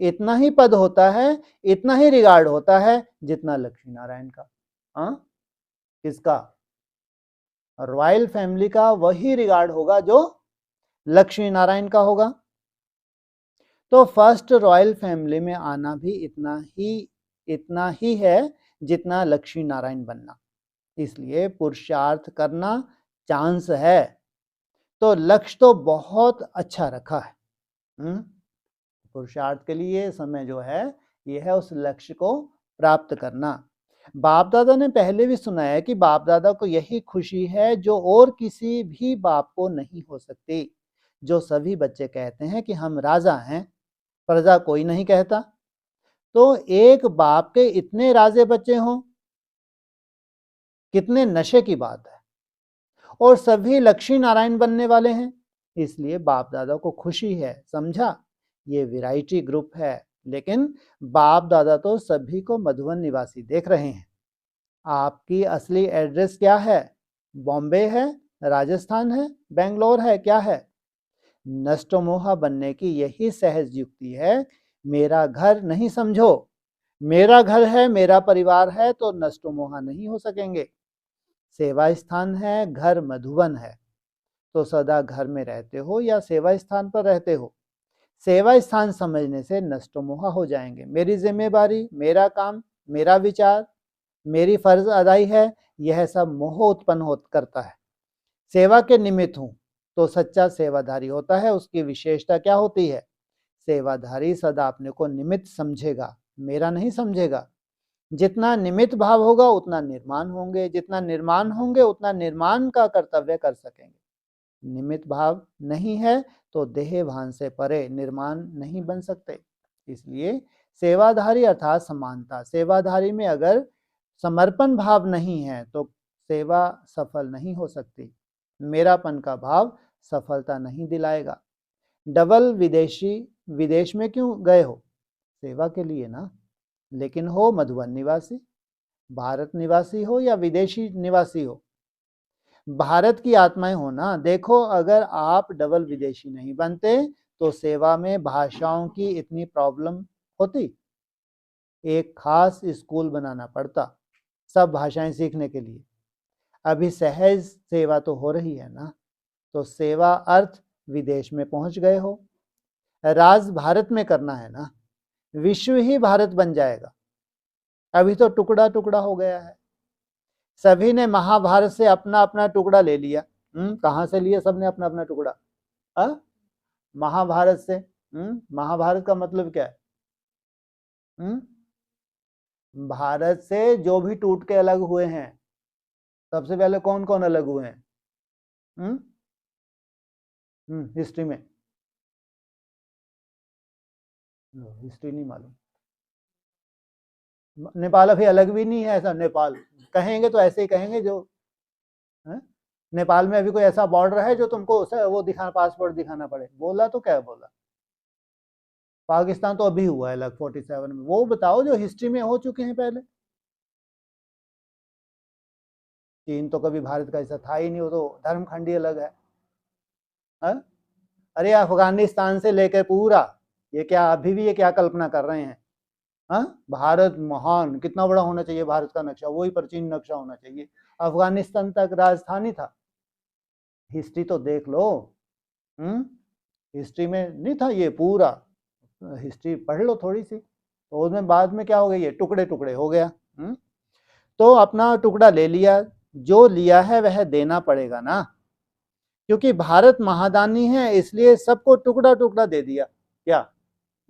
इतना ही पद होता है, इतना ही रिगार्ड होता है जितना लक्ष्मी नारायण का। किसका? रॉयल फैमिली का वही रिगार्ड होगा जो लक्ष्मी नारायण का होगा। तो फर्स्ट रॉयल फैमिली में आना भी इतना ही है जितना लक्ष्मी नारायण बनना। इसलिए पुरुषार्थ करना चांस है। तो लक्ष्य तो बहुत अच्छा रखा है। पुरुषार्थ के लिए समय जो है ये है उस लक्ष्य को प्राप्त करना। बाप दादा ने पहले भी सुनाया कि बाप दादा को यही खुशी है जो और किसी भी बाप को नहीं हो सकती। जो सभी बच्चे कहते हैं कि हम राजा हैं, प्रजा कोई नहीं कहता। तो एक बाप के इतने राजे बच्चे हों, कितने नशे की बात है। और सभी लक्ष्मी नारायण बनने वाले हैं, इसलिए बाप दादा को खुशी है। समझा? ये वैरायटी ग्रुप है, लेकिन बाप दादा तो सभी को मधुबन निवासी देख रहे हैं। आपकी असली एड्रेस क्या है? बॉम्बे है, राजस्थान है, बेंगलोर है, क्या है? नष्टमोहा बनने की यही सहज युक्ति है। मेरा घर नहीं समझो, मेरा घर है, मेरा परिवार है, तो नष्टमोहा नहीं हो सकेंगे। सेवा स्थान है, घर मधुबन है, तो सदा घर में रहते हो या सेवा स्थान पर रहते हो। सेवा स्थान समझने से नष्टमोहा हो जाएंगे। मेरी जिम्मेवारी, मेरा काम, मेरा विचार, मेरी फर्ज अदाई है, यह सब मोह उत्पन्न करता है। सेवा के निमित्त हूं तो सच्चा सेवाधारी होता है। उसकी विशेषता क्या होती है? सेवाधारी सदा अपने को निमित्त समझेगा, मेरा नहीं समझेगा। जितना निमित्त भाव होगा उतना निर्माण होंगे, जितना निर्माण होंगे उतना निर्माण का कर्तव्य कर सकेंगे। निमित्त भाव नहीं है तो देह भान से परे निर्माण नहीं बन सकते। इसलिए सेवाधारी अर्थात समानता। सेवाधारी में अगर समर्पण भाव नहीं है तो सेवा सफल नहीं हो सकती। मेरापन का भाव सफलता नहीं दिलाएगा। डबल विदेश में क्यों गए हो? सेवा के लिए ना। लेकिन हो मधुबन निवासी, भारत निवासी हो या विदेशी निवासी हो, भारत की आत्माएं हो ना। देखो, अगर आप डबल विदेशी नहीं बनते तो सेवा में भाषाओं की इतनी प्रॉब्लम होती? एक खास स्कूल बनाना पड़ता सब भाषाएं सीखने के लिए। अभी सहज सेवा तो हो रही है ना। तो सेवा अर्थ विदेश में पहुंच गए हो, राज भारत में करना है ना। विश्व ही भारत बन जाएगा। अभी तो टुकड़ा टुकड़ा हो गया है। सभी ने महाभारत से अपना अपना टुकड़ा ले लिया। कहां से लिया सबने अपना अपना टुकड़ा? महाभारत से। महाभारत का मतलब क्या है? भारत से जो भी टूट के अलग हुए हैं, सबसे पहले कौन कौन अलग हुए हैं? हिस्ट्री में? हिस्ट्री नहीं मालूम। नेपाल अभी अलग भी नहीं है ऐसा। नेपाल कहेंगे तो ऐसे ही कहेंगे जो नेपाल में अभी कोई ऐसा बॉर्डर है जो तुमको वो दिखाना, पासपोर्ट दिखाना पड़े। बोला तो क्या बोला? पाकिस्तान तो अभी हुआ है अलग 47 में। वो बताओ जो हिस्ट्री में हो चुके हैं पहले। चीन तो कभी भारत का ऐसा था ही नहीं, वो तो धर्मखंडी अलग है। अरे अफगानिस्तान से लेकर पूरा, ये क्या अभी भी ये क्या कल्पना कर रहे हैं? भारत महान, कितना बड़ा होना चाहिए भारत का नक्शा, वही प्राचीन नक्शा होना चाहिए। अफगानिस्तान तक राजधानी था। हिस्ट्री तो देख लो। हिस्ट्री में नहीं था ये पूरा। हिस्ट्री पढ़ लो थोड़ी सी, तो उसमें बाद में क्या हो गया, ये टुकड़े टुकड़े हो गया। तो अपना टुकड़ा ले लिया, जो लिया है वह देना पड़ेगा ना। क्योंकि भारत महादानी है, इसलिए सबको टुकड़ा टुकड़ा दे दिया। क्या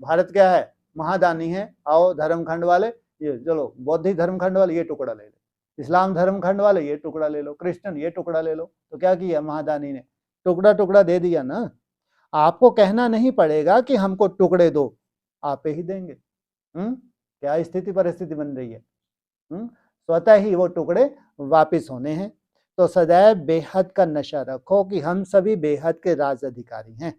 भारत क्या है? महादानी है। आओ धर्मखंड वाले, ये चलो बौद्धिक धर्मखंड वाले ये टुकड़ा ले लो, इस्लाम धर्मखंड वाले ये टुकड़ा ले लो, क्रिश्चियन ये टुकड़ा ले लो। तो क्या किया महादानी ने? टुकड़ा टुकड़ा दे दिया ना। आपको कहना नहीं पड़ेगा कि हमको टुकड़े दो, आप ही देंगे। क्या स्थिति परिस्थिति बन रही है? स्वतः ही वो टुकड़े वापिस होने हैं। तो सदैव बेहद का नशा रखो कि हम सभी बेहद के राज अधिकारी हैं।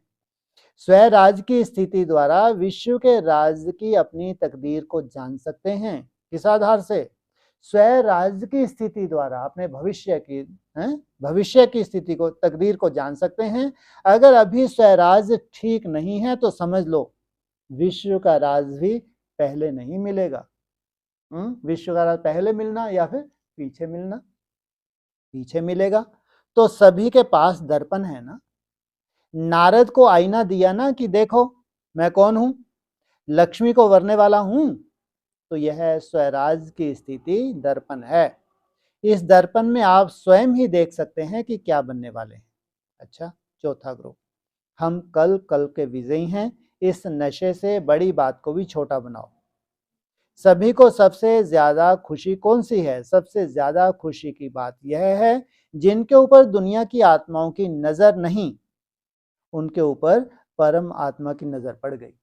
स्वराज की स्थिति द्वारा विश्व के राज की अपनी तकदीर को जान सकते हैं। किस आधार से? स्वराज की स्थिति द्वारा अपने भविष्य की स्थिति को, तकदीर को जान सकते हैं। अगर अभी स्वराज ठीक नहीं है तो समझ लो विश्व का राज भी पहले नहीं मिलेगा। विश्व का राज पहले मिलना या फिर पीछे मिलना? पीछे मिलेगा। तो सभी के पास दर्पण है ना। नारद को आईना दिया ना कि देखो मैं कौन हूं, लक्ष्मी को वरने वाला हूं। तो यह स्वराज की स्थिति दर्पण है। इस दर्पण में आप स्वयं ही देख सकते हैं कि क्या बनने वाले हैं। अच्छा, चौथा ग्रुप, हम कल के विजयी हैं। इस नशे से बड़ी बात को भी छोटा बनाओ। सभी को सबसे ज्यादा खुशी कौन सी है? सबसे ज्यादा खुशी की बात यह है जिनके ऊपर दुनिया की आत्माओं की नजर नहीं, उनके ऊपर परम आत्मा की नजर पड़ गई।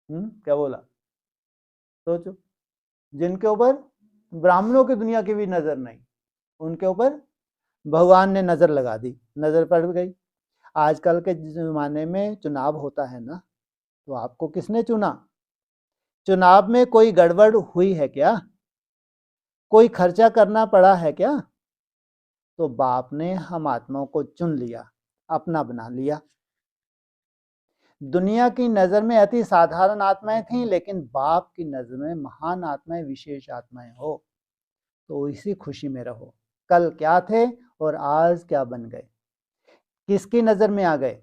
क्या बोला? सोचो, जिनके ऊपर ब्राह्मणों की दुनिया की भी नजर नहीं, उनके ऊपर भगवान ने नजर लगा दी, नजर पड़ गई। आजकल के जमाने में चुनाव होता है ना, तो आपको किसने चुना? चुनाव में कोई गड़बड़ हुई है क्या? कोई खर्चा करना पड़ा है क्या? तो बाप ने हम आत्माओं को चुन लिया, अपना बना लिया। दुनिया की नजर में अति साधारण आत्माएं थीं, लेकिन बाप की नजर में महान आत्माएं, विशेष आत्माएं हो। तो इसी खुशी में रहो। कल क्या थे और आज क्या बन गए? किसकी नजर में आ गए?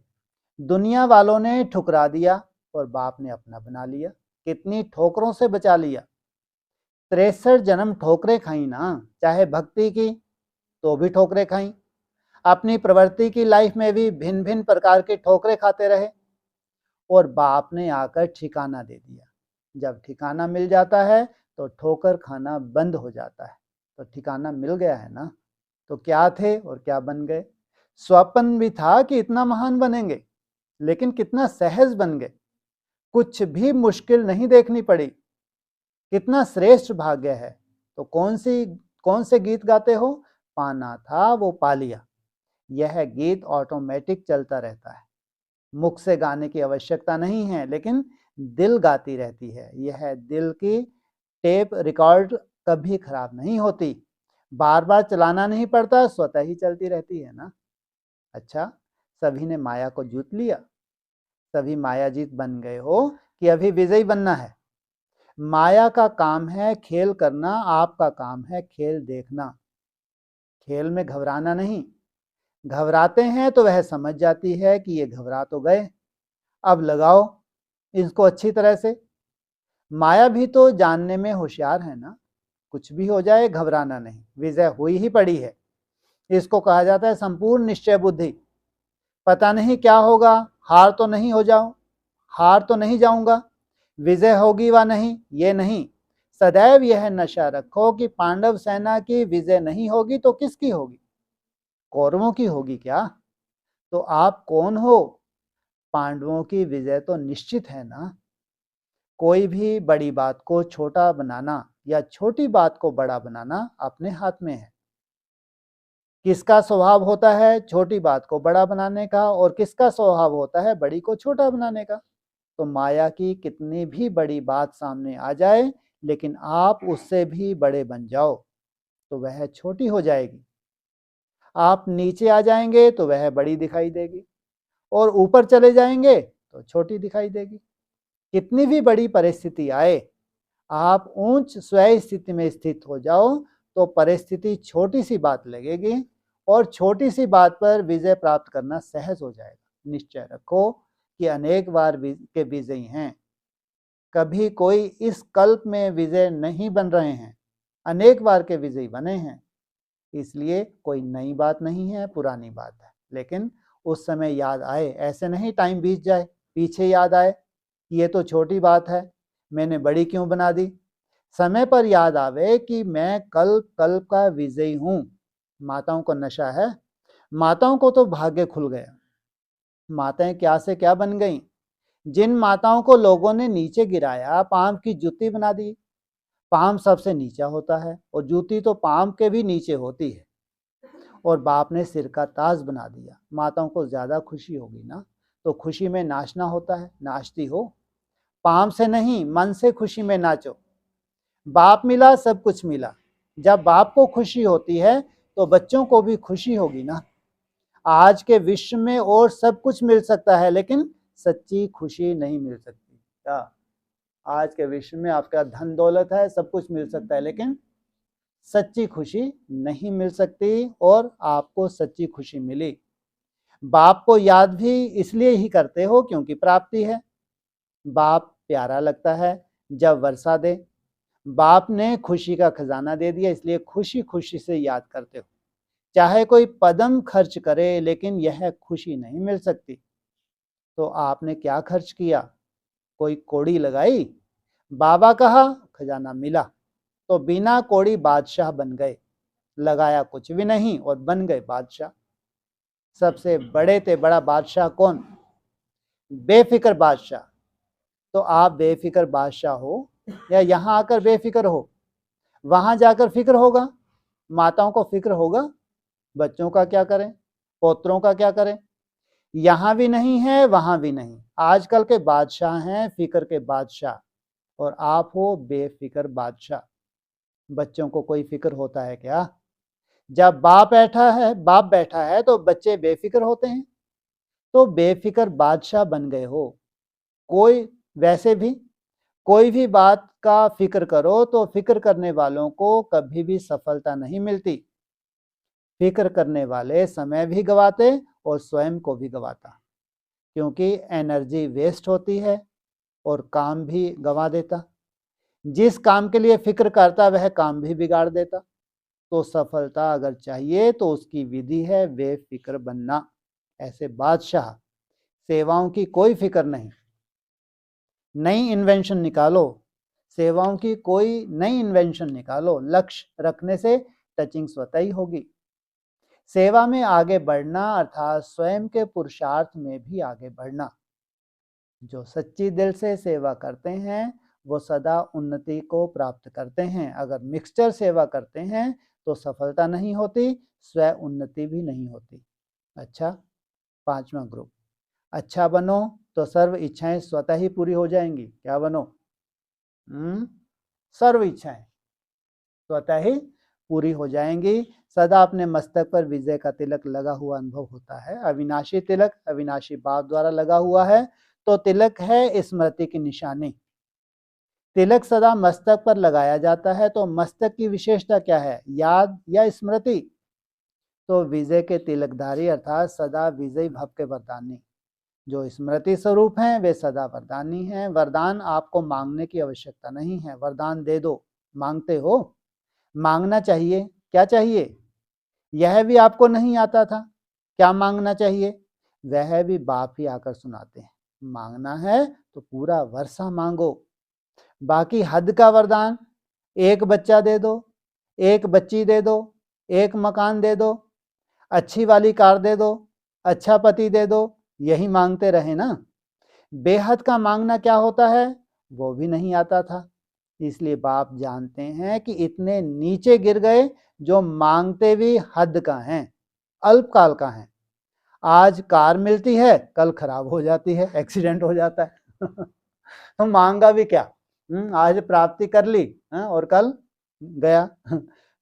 दुनिया वालों ने ठुकरा दिया और बाप ने अपना बना लिया। कितनी ठोकरों से बचा लिया। 63 जन्म ठोकरें खाई ना, चाहे भक्ति की तो भी ठोकरें खाई, अपनी प्रवृत्ति की लाइफ में भी भिन्न भिन्न प्रकार की ठोकरें खाते रहे, और बाप ने आकर ठिकाना दे दिया। जब ठिकाना मिल जाता है तो ठोकर खाना बंद हो जाता है। तो ठिकाना मिल गया है ना। तो क्या थे और क्या बन गए? स्वप्न भी था कि इतना महान बनेंगे, लेकिन कितना सहज बन गए। कुछ भी मुश्किल नहीं देखनी पड़ी। कितना श्रेष्ठ भाग्य है। तो कौन से गीत गाते हो? पाना था वो पा लिया। यह गीत ऑटोमेटिक चलता रहता है। मुख से गाने की आवश्यकता नहीं है, लेकिन दिल गाती रहती है। यह दिल की टेप रिकॉर्ड कभी खराब नहीं होती, बार बार चलाना नहीं पड़ता, स्वतः ही चलती रहती है ना। अच्छा, सभी ने माया को जीत लिया, सभी मायाजीत बन गए हो कि अभी विजयी बनना है। माया का काम है खेल करना, आपका काम है खेल देखना। खेल में घबराना नहीं, घबराते हैं तो वह समझ जाती है कि ये घबरा तो गए, अब लगाओ इसको अच्छी तरह से। माया भी तो जानने में होशियार है ना, कुछ भी हो जाए घबराना नहीं, विजय हुई ही पड़ी है। इसको कहा जाता है संपूर्ण निश्चय बुद्धि। पता नहीं क्या होगा, हार तो नहीं हो जाऊं, हार तो नहीं जाऊंगा, विजय होगी व नहीं ये नहीं, सदैव यह नशा रखो कि पांडव सेना की विजय नहीं होगी तो किसकी होगी? कौरवों की होगी क्या? तो आप कौन हो? पांडवों की विजय तो निश्चित है ना। कोई भी बड़ी बात को छोटा बनाना या छोटी बात को बड़ा बनाना अपने हाथ में है। किसका स्वभाव होता है छोटी बात को बड़ा बनाने का और किसका स्वभाव होता है बड़ी को छोटा बनाने का? तो माया की कितनी भी बड़ी बात सामने आ जाए, लेकिन आप उससे भी बड़े बन जाओ तो वह छोटी हो जाएगी। आप नीचे आ जाएंगे तो वह बड़ी दिखाई देगी, और ऊपर चले जाएंगे तो छोटी दिखाई देगी। कितनी भी बड़ी परिस्थिति आए, आप ऊंच स्वयं स्थिति में स्थित हो जाओ तो परिस्थिति छोटी सी बात लगेगी, और छोटी सी बात पर विजय प्राप्त करना सहज हो जाएगा। निश्चय रखो कि अनेक बार के विजयी हैं, कभी कोई इस कल्प में विजय नहीं बन रहे हैं, अनेक बार के विजयी बने हैं। इसलिए कोई नई बात नहीं है, पुरानी बात है, लेकिन उस समय याद आए, ऐसे नहीं टाइम बीत जाए पीछे याद आए ये तो छोटी बात है, मैंने बड़ी क्यों बना दी। समय पर याद आवे कि मैं कल कल्प का विजयी हूं। माताओं को नशा है, माताओं को तो भाग्य खुल गया। माताएं क्या से क्या बन गईं। जिन माताओं को लोगों ने नीचे गिराया, पांव की जूती बना दी। पांव सबसे नीचा होता है और जूती तो पांव के भी नीचे होती है, और बाप ने सिर का ताज बना दिया। माताओं को ज्यादा खुशी होगी ना, तो खुशी में नाचना होता है, नाचती हो। पांव से नहीं, मन से खुशी में नाचो। बाप मिला, सब कुछ मिला। जब बाप को खुशी होती है तो बच्चों को भी खुशी होगी ना। आज के विश्व में और सब कुछ मिल सकता है, लेकिन सच्ची खुशी नहीं मिल सकती क्या? आज के विश्व में आपका धन दौलत है, सब कुछ मिल सकता है, लेकिन सच्ची खुशी नहीं मिल सकती। और आपको सच्ची खुशी मिली। बाप को याद भी इसलिए ही करते हो क्योंकि प्राप्ति है। बाप प्यारा लगता है जब वर्षा दे। बाप ने खुशी का खजाना दे दिया, इसलिए खुशी खुशी से याद करते हो। चाहे कोई पदम खर्च करे, लेकिन यह खुशी नहीं मिल सकती। तो आपने क्या खर्च किया? कोई कौड़ी लगाई, बाबा कहा, खजाना मिला, तो बिना कौड़ी बादशाह बन गए। लगाया कुछ भी नहीं और बन गए बादशाह। सबसे बड़े थे बड़ा बादशाह कौन? बेफिक्र बादशाह। तो आप बेफिक्र बादशाह हो या यहां आकर बेफिक्र हो? वहां जाकर फिक्र होगा। माताओं को फिक्र होगा बच्चों का क्या करें, पोत्रों का क्या करें। यहां भी नहीं है, वहां भी नहीं। आजकल के बादशाह हैं फिक्र के बादशाह, और आप हो बेफिक्र बादशाह। बच्चों को कोई फिक्र होता है क्या? जब बाप बैठा है तो बच्चे बेफिक्र होते हैं। तो बेफिक्र बादशाह बन गए हो। कोई वैसे भी कोई भी बात का फिक्र करो तो फिक्र करने वालों को कभी भी सफलता नहीं मिलती। फिक्र करने वाले समय भी गवाते और स्वयं को भी गवाता, क्योंकि एनर्जी वेस्ट होती है और काम भी गवा देता। जिस काम के लिए फिक्र करता वह काम भी बिगाड़ देता। तो सफलता अगर चाहिए तो उसकी विधि है बेफिक्र बनना। ऐसे बादशाह। सेवाओं की कोई फिक्र नहीं। नई इन्वेंशन निकालो, सेवाओं की कोई नई इन्वेंशन निकालो। लक्ष्य रखने से टचिंग स्वतः ही होगी। सेवा में आगे बढ़ना अर्थात स्वयं के पुरुषार्थ में भी आगे बढ़ना। जो सच्ची दिल से सेवा करते हैं वो सदा उन्नति को प्राप्त करते हैं। अगर मिक्सचर सेवा करते हैं तो सफलता नहीं होती, स्व उन्नति भी नहीं होती। अच्छा, 5वां ग्रुप, अच्छा बनो तो सर्व इच्छाएं स्वतः ही पूरी हो जाएंगी। क्या बनो? सर्व इच्छाएं स्वतः ही पूरी हो जाएंगी। सदा अपने मस्तक पर विजय का तिलक लगा हुआ अनुभव होता है। अविनाशी तिलक अविनाशी बाप द्वारा लगा हुआ है, तो तिलक है स्मृति की निशानी। तिलक सदा मस्तक पर लगाया जाता है, तो मस्तक की विशेषता क्या है? याद या स्मृति? तो विजय के तिलकधारी अर्थात सदा विजयी भव के वरदानी जो स्मृति स्वरूप हैं, वे सदा वरदानी हैं। वरदान आपको मांगने की आवश्यकता नहीं है। वरदान दे दो, मांगते हो? मांगना चाहिए। क्या चाहिए? यह भी आपको नहीं आता था, क्या मांगना चाहिए? वह भी बाप ही आकर सुनाते हैं। मांगना है तो पूरा वर्षा मांगो। बाकी हद का वरदान, एक बच्चा दे दो, एक बच्ची दे दो, एक मकान दे दो, अच्छी वाली कार दे दो, अच्छा पति दे दो, यही मांगते रहे ना। बेहद का मांगना क्या होता है, वो भी नहीं आता था। इसलिए बाप जानते हैं कि इतने नीचे गिर गए जो मांगते भी हद का हैं, अल्पकाल का हैं। आज कार मिलती है, कल खराब हो जाती है, एक्सीडेंट हो जाता है तो मांगा भी क्या? आज प्राप्ति कर ली और कल गया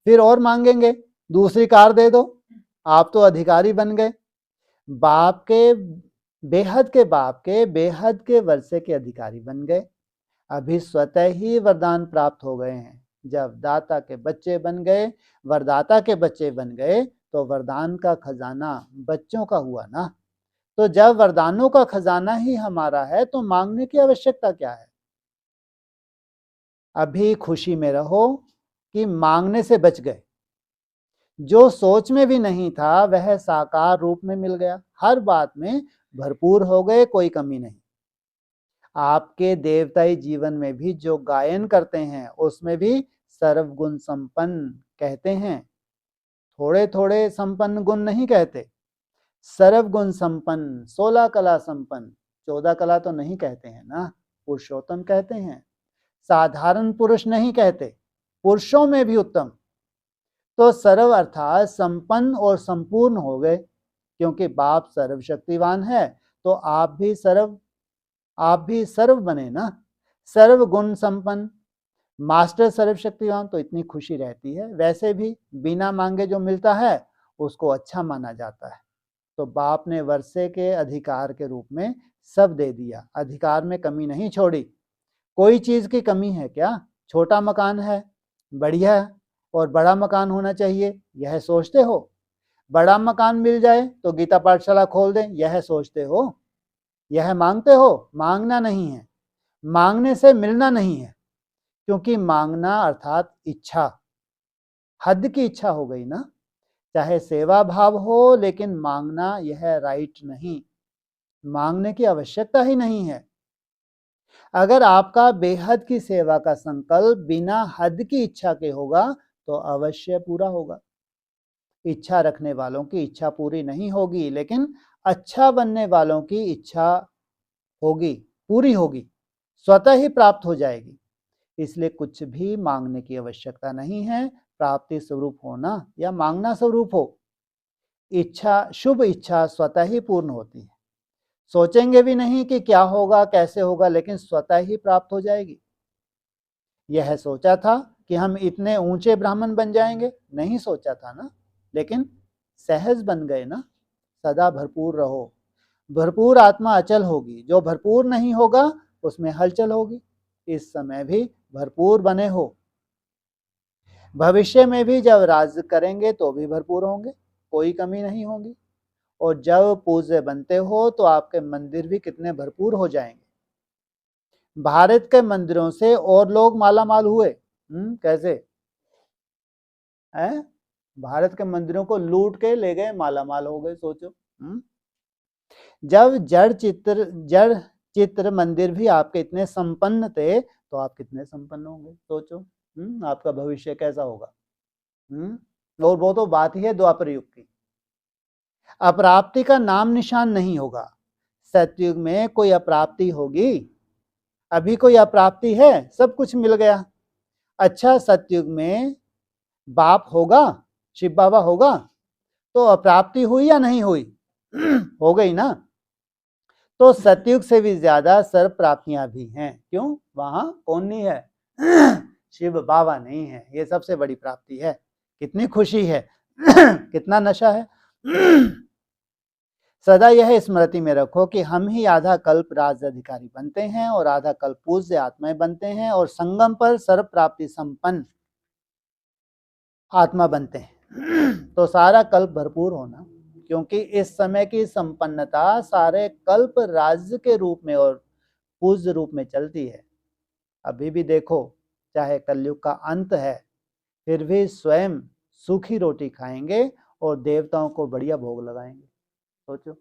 फिर और मांगेंगे, दूसरी कार दे दो, आप तो अधिकारी बन गए। बाप के बेहद के बाप के बेहद के वर्षे के अधिकारी बन गए। अभी स्वतः ही वरदान प्राप्त हो गए हैं। जब दाता के बच्चे बन गए, वरदाता के बच्चे बन गए, तो वरदान का खजाना बच्चों का हुआ ना। तो जब वरदानों का खजाना ही हमारा है, तो मांगने की आवश्यकता क्या है? अभी खुशी में रहो कि मांगने से बच गए। जो सोच में भी नहीं था, वह साकार रूप में मिल गया। हर बात में भरपूर हो गए, कोई कमी नहीं। आपके देवताई जीवन में भी जो गायन करते हैं, उसमें भी सर्वगुण संपन्न कहते हैं। थोड़े थोड़े संपन्न गुण नहीं कहते, सर्वगुण संपन्न, 16 कला संपन्न। 14 कला तो नहीं कहते हैं ना, पुरुषोत्तम कहते हैं। साधारण पुरुष नहीं कहते, पुरुषों में भी उत्तम। तो सर्व अर्थात संपन्न और संपूर्ण हो गए, क्योंकि बाप सर्वशक्तिवान है, तो आप भी सर्व बने ना, सर्व गुण संपन्न, मास्टर सर्वशक्तिवान। तो इतनी खुशी रहती है। वैसे भी बिना मांगे जो मिलता है, उसको अच्छा माना जाता है। तो बाप ने वर्षे के अधिकार के रूप में सब दे दिया, अधिकार में कमी नहीं छोड़ी। कोई चीज की कमी है क्या? छोटा मकान है, बढ़िया है, और बड़ा मकान होना चाहिए, यह सोचते हो? बड़ा मकान मिल जाए तो गीता पाठशाला खोल दें, यह सोचते हो? यह मांगते हो? मांगना नहीं है, मांगने से मिलना नहीं है। क्योंकि मांगना अर्थात इच्छा, हद की इच्छा हो गई ना। चाहे सेवा भाव हो, लेकिन मांगना यह राइट नहीं, मांगने की आवश्यकता ही नहीं है। अगर आपका बेहद की सेवा का संकल्प बिना हद की इच्छा के होगा, तो अवश्य पूरा होगा। इच्छा रखने वालों की इच्छा पूरी नहीं होगी, लेकिन अच्छा बनने वालों की इच्छा होगी, पूरी होगी, स्वतः ही प्राप्त हो जाएगी। इसलिए कुछ भी मांगने की आवश्यकता नहीं है। प्राप्ति स्वरूप होना या मांगना स्वरूप हो, इच्छा, शुभ इच्छा स्वतः ही पूर्ण होती है। सोचेंगे भी नहीं कि क्या होगा, कैसे होगा, लेकिन स्वतः ही प्राप्त हो जाएगी। यह सोचा था कि हम इतने ऊंचे ब्राह्मण बन जाएंगे? नहीं सोचा था ना, लेकिन सहज बन गए ना। सदा भरपूर रहो। भरपूर आत्मा अचल होगी, जो भरपूर नहीं होगा उसमें हलचल होगी। इस समय भी भरपूर बने हो, भविष्य में भी जब राज करेंगे तो भी भरपूर होंगे, कोई कमी नहीं होगी। और जब पूज्य बनते हो, तो आपके मंदिर भी कितने भरपूर हो जाएंगे। भारत के मंदिरों से और लोग माला माल हुए। कैसे हैं? भारत के मंदिरों को लूट के ले गए, माला माल हो गए। सोचो, जब जड़ चित्र मंदिर भी आपके इतने संपन्न थे, तो आप कितने संपन्न होंगे। सोचो, आपका भविष्य कैसा होगा। और वो तो बात ही है द्वापर युग की। अप्राप्ति का नाम निशान नहीं होगा। सतयुग में कोई अप्राप्ति होगी? अभी कोई अप्राप्ति है? सब कुछ मिल गया। अच्छा, सतयुग में बाप होगा, शिव बाबा होगा, तो अप्राप्ति हुई या नहीं हुई? हो गई ना। तो सतयुग से भी ज्यादा सर्व प्राप्तियां भी हैं। क्यों? वहां कौन नहीं है? शिव बाबा नहीं है। ये सबसे बड़ी प्राप्ति है। कितनी खुशी है, कितना नशा है। सदा यह स्मृति में रखो कि हम ही आधा कल्प राज अधिकारी बनते हैं और आधा कल्प पूज्य आत्माएं बनते हैं और संगम पर सर्व प्राप्ति संपन्न आत्मा बनते हैं। तो सारा कल्प भरपूर होना, क्योंकि इस समय की संपन्नता सारे कल्प राज्य के रूप में और पूज्य रूप में चलती है। अभी भी देखो, चाहे कलयुग का अंत है, फिर भी स्वयं सूखी रोटी खाएंगे और देवताओं को बढ़िया भोग लगाएंगे। सोचो,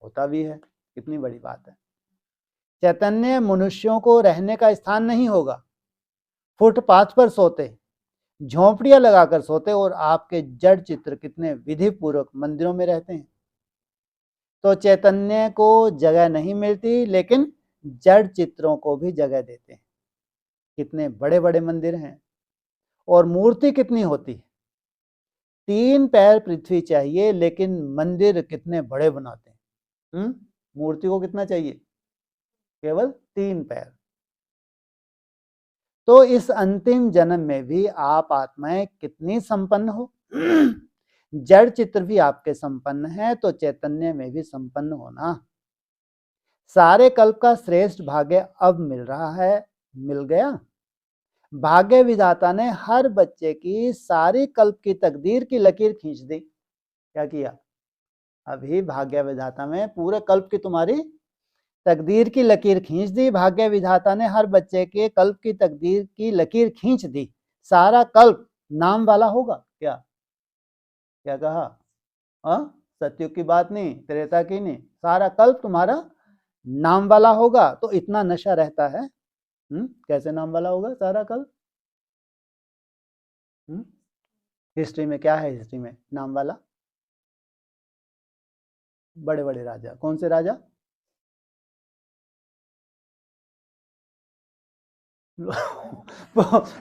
होता भी है। कितनी बड़ी बात है। चैतन्य मनुष्यों को रहने का स्थान नहीं होगा। फुटपाथ पर सोते, झोंपड़ियां लगाकर सोते और आपके जड़ चित्र कितने विधि पूर्वक मंदिरों में रहते हैं। तो चैतन्य को जगह नहीं मिलती, लेकिन जड़ चित्रों को भी जगह देते हैं। कितने बड़े बड़े मंदिर हैं और मूर्ति कितनी होती है। 3 पैर पृथ्वी चाहिए, लेकिन मंदिर कितने बड़े बनाते हैं। मूर्ति को कितना चाहिए? केवल 3 पैर। तो इस अंतिम जन्म में भी आप आत्माएं कितनी संपन्न हो। जड़ चित्र भी आपके संपन्न है, तो चैतन्य में भी संपन्न होना। सारे कल्प का श्रेष्ठ भाग्य अब मिल रहा है, मिल गया। भाग्य विधाता ने हर बच्चे की सारी कल्प की तकदीर की लकीर खींच दी। क्या किया? अभी भाग्य विधाता में पूरे कल्प की तुम्हारी तकदीर की लकीर खींच दी। भाग्य विधाता ने हर बच्चे के कल्प की तकदीर की लकीर खींच दी। सारा कल्प नाम वाला होगा। क्या क्या कहा? सत्युग की बात नहीं, त्रेता की नहीं, सारा कल्प तुम्हारा नाम वाला होगा। तो इतना नशा रहता है। कैसे नाम वाला होगा सारा कल्प? हिस्ट्री में क्या है? हिस्ट्री में नाम वाला बड़े बड़े राजा। कौन से राजा?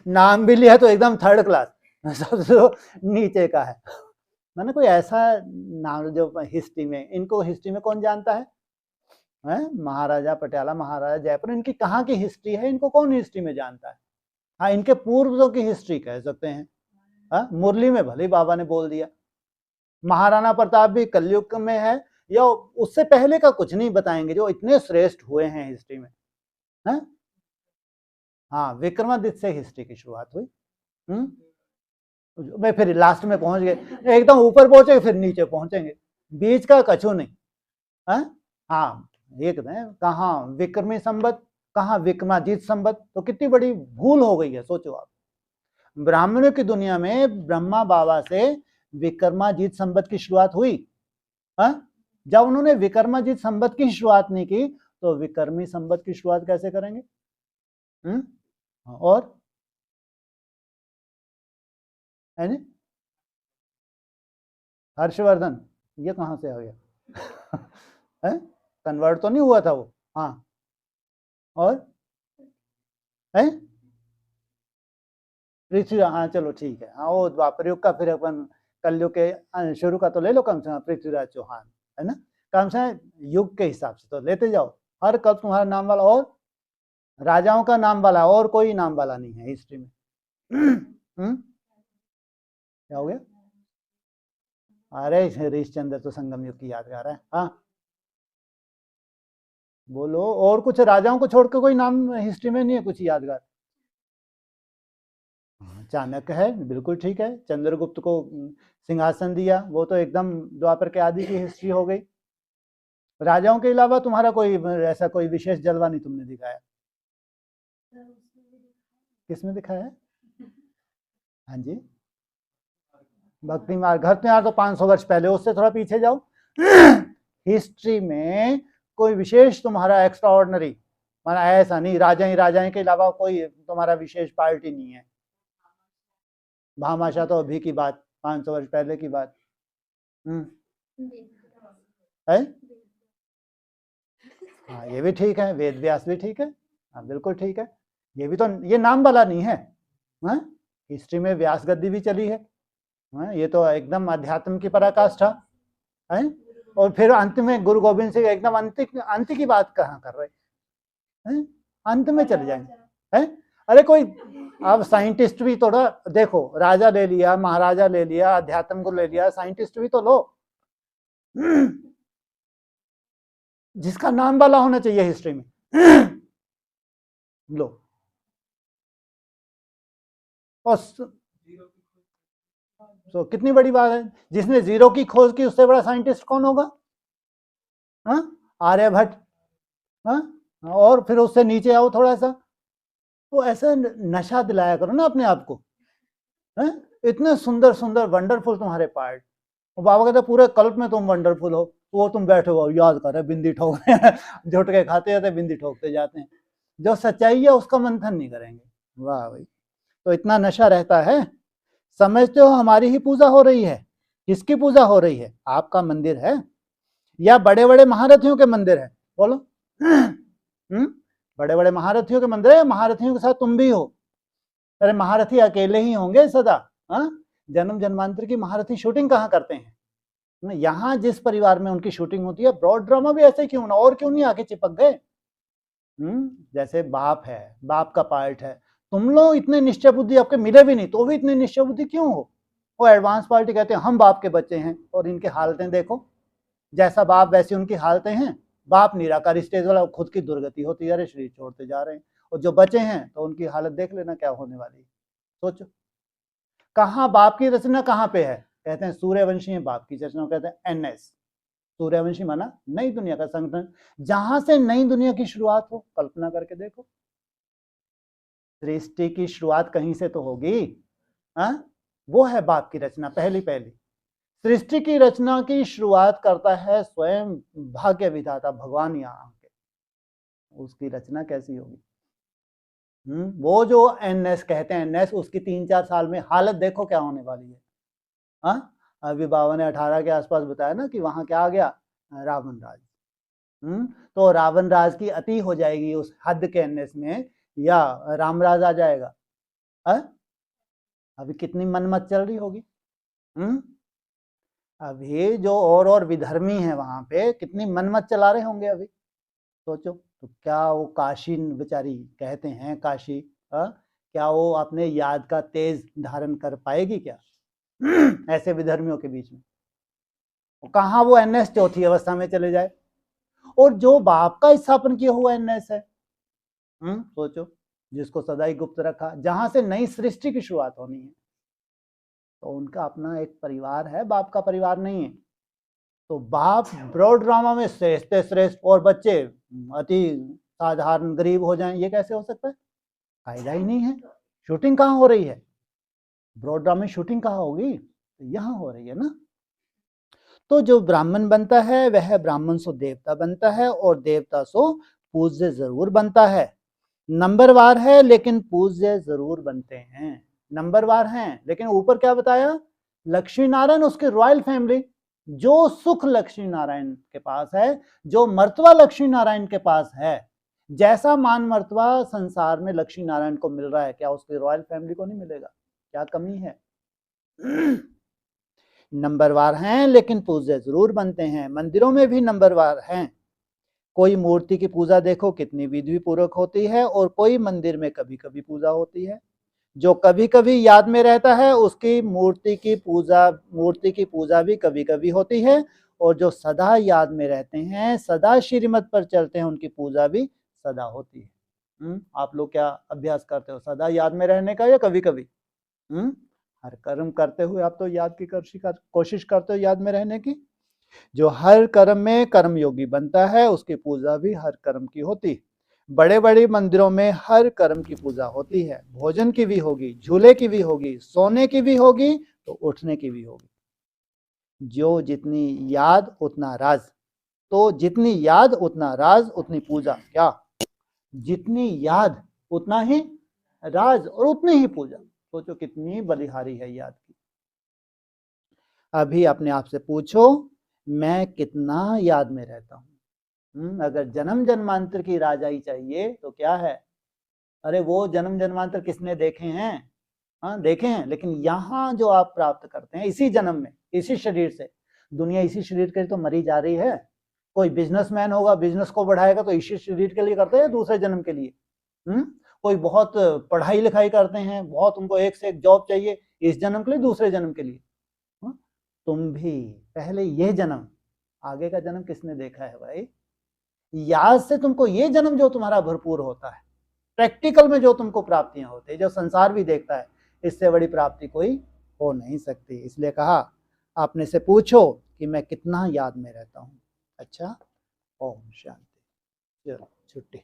नाम भी लिया तो एकदम थर्ड क्लास, सबसे नीचे का है। मैंने कोई ऐसा नाम जो हिस्ट्री में, इनको हिस्ट्री में कौन जानता है? महाराजा पटियाला, महाराजा जयपुर, इनकी कहाँ की हिस्ट्री है? इनको कौन हिस्ट्री में जानता है? हाँ, इनके पूर्वजों की हिस्ट्री कह सकते हैं। मुरली में भले बाबा ने बोल दिया। महाराणा प्रताप भी कलयुग में है या उससे पहले का कुछ नहीं बताएंगे, जो इतने श्रेष्ठ हुए हैं हिस्ट्री में। हाँ, विक्रमादित्य से हिस्ट्री की शुरुआत हुई। मैं फिर लास्ट में पहुंच गए, एकदम ऊपर पहुंचे फिर नीचे पहुंचेंगे, बीच का कछु नहीं। हाँ, एक कहाँ विक्रमी संवत, कहाँ विक्रमाजीत संवत। तो कितनी बड़ी भूल हो गई है, सोचो आप। ब्राह्मणों की दुनिया में ब्रह्मा बाबा से विक्रमाजीत संवत की शुरुआत हुई। जब उन्होंने विक्रमाजीत संवत की शुरुआत नहीं की, तो विक्रमी संवत की शुरुआत कैसे करेंगे? और है नहीं? हर्षवर्धन, ये कहां से आ गया? कन्वर्ट तो नहीं हुआ था वो? हाँ, और है पृथ्वी। हाँ चलो ठीक है। हाँ, वो द्वापर युग का, फिर अपन कलयुग के शुरू का तो ले लो कम से कम, पृथ्वीराज चौहान, है ना? कम से युग के हिसाब से तो लेते जाओ। हर कल्प तुम्हारा नाम वाला, और राजाओं का नाम वाला, और कोई नाम वाला नहीं है हिस्ट्री में। क्या हो गया? अरे हरिश्चंद्र तो संगम युग की यादगार है। हाँ बोलो, और कुछ राजाओं को छोड़कर कोई नाम हिस्ट्री में नहीं है कुछ यादगार? चाणक्य है, बिल्कुल ठीक है। चंद्रगुप्त को सिंहासन दिया, वो तो एकदम द्वापर के आदि की हिस्ट्री हो गई। राजाओं के अलावा तुम्हारा कोई ऐसा कोई विशेष जलवा नहीं तुमने दिखाया? किसमें दिखाया है? हाँ जी, भक्ति मार्ग, घरत्यार तो 500 वर्ष पहले, उससे थोड़ा पीछे जाओ। हिस्ट्री में कोई विशेष तुम्हारा एक्स्ट्रा ऑर्डिनरी, माना ऐसा नहीं, राजाएं के अलावा कोई तुम्हारा विशेष पार्टी नहीं है। भामाशाह तो अभी की बात, 500 वर्ष पहले की बात है। हाँ ये भी ठीक है, वेद व्यास भी ठीक है। हाँ बिल्कुल ठीक है। ये भी तो, ये नाम वाला नहीं है। हिस्ट्री में व्यास गद्दी भी चली है। ये तो एकदम अध्यात्म की पराकाष्ठा है। और फिर अंत में गुरु गोविंद सिंह एकदम अंत की बात कहाँ कर रहे हैं, अंत में चले जाएंगे हैं। अरे कोई अब साइंटिस्ट भी थोड़ा देखो, राजा ले लिया, महाराजा ले लिया, अध्यात्म को ले लिया, साइंटिस्ट भी तो लो, जिसका नाम वाला होना चाहिए हिस्ट्री में, लो। और तो कितनी बड़ी बात है, जिसने जीरो की खोज की उससे बड़ा साइंटिस्ट कौन होगा? आर्यभट्ट। और फिर उससे नीचे आओ थोड़ा सा, तो ऐसा नशा दिलाया करो ना अपने आप को, इतने सुंदर सुंदर वंडरफुल तुम्हारे पार्ट। बाबा कहते पूरे कल्प में तुम वंडरफुल हो, वो तुम बैठे हो याद कर रहे बिंदी ठोक रहे हैं, झुटके खाते जाते बिंदी ठोकते जाते हैं, जो सच्चाई है उसका मंथन नहीं करेंगे। वाह भाई, तो इतना नशा रहता है। समझते हो हमारी ही पूजा हो रही है, किसकी पूजा हो रही है? आपका मंदिर है या बड़े बड़े महारथियों के मंदिर है? बोलो। बड़े बड़े महारथियों के मंदिर है, महारथियों के साथ तुम भी हो। अरे महारथी अकेले ही होंगे सदा? जन्म जन्मांतर की महारथी शूटिंग कहाँ करते हैं? यहाँ जिस परिवार में उनकी शूटिंग होती है, ब्रॉड ड्रामा भी ऐसे क्यों ना, और क्यों नहीं आके चिपक गए? जैसे बाप है, बाप का पार्ट है, तुम लोग इतने निश्चय बुद्धि आपके मिले भी नहीं तो भी इतने निश्चय बुद्धि क्यों हो? वो एडवांस पार्टी कहते हैं हम बाप के बच्चे हैं, और इनके हालतें देखो, जैसा बाप वैसी उनकी हालतें हैं। बाप निराकार स्टेज वाला, खुद की दुर्गति होती है, शरीर छोड़ते जा रहे हैं, और जो बचे हैं तो उनकी हालत देख लेना क्या होने वाली है। सोचो कहाँ बाप की रचना कहाँ पे है? कहते हैं सूर्यवंशी है बाप की रचना, कहते हैं एनएस, सूर्यवंशी माना नई दुनिया का संगठन, जहां से नई दुनिया की शुरुआत हो। कल्पना करके देखो, सृष्टि की शुरुआत कहीं से तो होगी, वो है बाप की रचना। पहली सृष्टि की रचना की शुरुआत करता है स्वयं भाग्य विधाता भगवान। यहाँ के उसकी रचना कैसी होगी? वो जो एनएस कहते हैं, एनएस, उसकी 3-4 साल में हालत देखो क्या होने वाली है। अभी बाबा ने 18 के आसपास बताया ना कि वहां क्या आ गया, रावण राज। तो रावण राज की अति हो जाएगी उस हद के एनएस में, या रामराज आ जाएगा? अभी कितनी मनमत चल रही होगी। अभी जो और विधर्मी है वहां पे कितनी मनमत चला रहे होंगे अभी, सोचो। तो क्या वो काशी बेचारी कहते हैं काशी, क्या वो अपने याद का तेज धारण कर पाएगी क्या ऐसे विधर्मियों के बीच में? कहाँ वो एनएस चौथी अवस्था में चले जाए, और जो बाप का स्थापन किया हुआ एनएस है, सोचो, जिसको सदा ही गुप्त रखा, जहां से नई सृष्टि की शुरुआत होनी है, तो उनका अपना एक परिवार है, बाप का परिवार नहीं है। तो बाप ब्रॉड ड्रामा में श्रेष्ठ श्रेष्ठ, और बच्चे अति साधारण गरीब हो जाएं, ये कैसे हो सकता है? कायदा ही नहीं है। शूटिंग कहाँ हो रही है? ब्रॉड ड्रामा में शूटिंग कहाँ होगी? तो यहाँ हो रही है ना। तो जो ब्राह्मण बनता है वह ब्राह्मण सो देवता बनता है, और देवता सो पूज्य जरूर बनता है। नंबरवार है लेकिन पूज्य जरूर बनते हैं। नंबरवार हैं लेकिन ऊपर क्या बताया? लक्ष्मी नारायण, उसकी रॉयल फैमिली, जो सुख लक्ष्मी नारायण के पास है, जो मर्तबा लक्ष्मी नारायण के पास है, जैसा मान मर्तबा संसार में लक्ष्मी नारायण को मिल रहा है, क्या उसकी रॉयल फैमिली को नहीं मिलेगा? क्या कमी है? नंबरवार हैं लेकिन पूज्य जरूर बनते हैं। मंदिरों में भी नंबरवार हैं। कोई मूर्ति की पूजा देखो कितनी विधि पूर्वक होती है, और कोई मंदिर में कभी कभी पूजा होती है। जो कभी कभी याद में रहता है उसकी मूर्ति की पूजा भी कभी कभी होती है, और जो सदा याद में रहते हैं, सदा श्रीमत पर चलते हैं, उनकी पूजा भी सदा होती है। आप लोग क्या अभ्यास करते हो, सदा याद में रहने का या कभी कभी? हर कर्म करते हुए आप तो याद की कोशिश करते हो, याद में रहने की। जो हर कर्म में कर्म योगी बनता है उसकी पूजा भी हर कर्म की होती है। बड़े बड़े मंदिरों में हर कर्म की पूजा होती है। भोजन की भी होगी, झूले की भी होगी, सोने की भी होगी, तो उठने की भी होगी। जो जितनी याद उतना राज, तो जितनी याद उतना राज, उतनी पूजा। क्या? जितनी याद उतना ही राज और उतनी ही पूजा। सोचो कितनी बलिहारी है याद की। अभी अपने आप से पूछो, मैं कितना याद में रहता हूँ? अगर जन्म जन्मांतर की राजाई चाहिए तो क्या है? अरे वो जन्म जन्मांतर किसने देखे हैं? हाँ देखे हैं, लेकिन यहाँ जो आप प्राप्त करते हैं इसी जन्म में, इसी शरीर से, दुनिया इसी शरीर के लिए तो मरी जा रही है। कोई बिजनेसमैन होगा, बिजनेस को बढ़ाएगा तो इसी शरीर के लिए करते हैं, दूसरे जन्म के लिए। कोई बहुत पढ़ाई लिखाई करते हैं, बहुत उनको एक से एक जॉब चाहिए, इस जन्म के लिए, दूसरे जन्म के लिए। तुम भी पहले ये जन्म, आगे का जन्म किसने देखा है भाई? याद से तुमको ये जन्म जो तुम्हारा भरपूर होता है, प्रैक्टिकल में जो तुमको प्राप्तियां होती है, जो संसार भी देखता है, इससे बड़ी प्राप्ति कोई हो नहीं सकती। इसलिए कहा आपने से पूछो कि मैं कितना याद में रहता हूं। अच्छा, ओम शांति। चलो छुट्टी।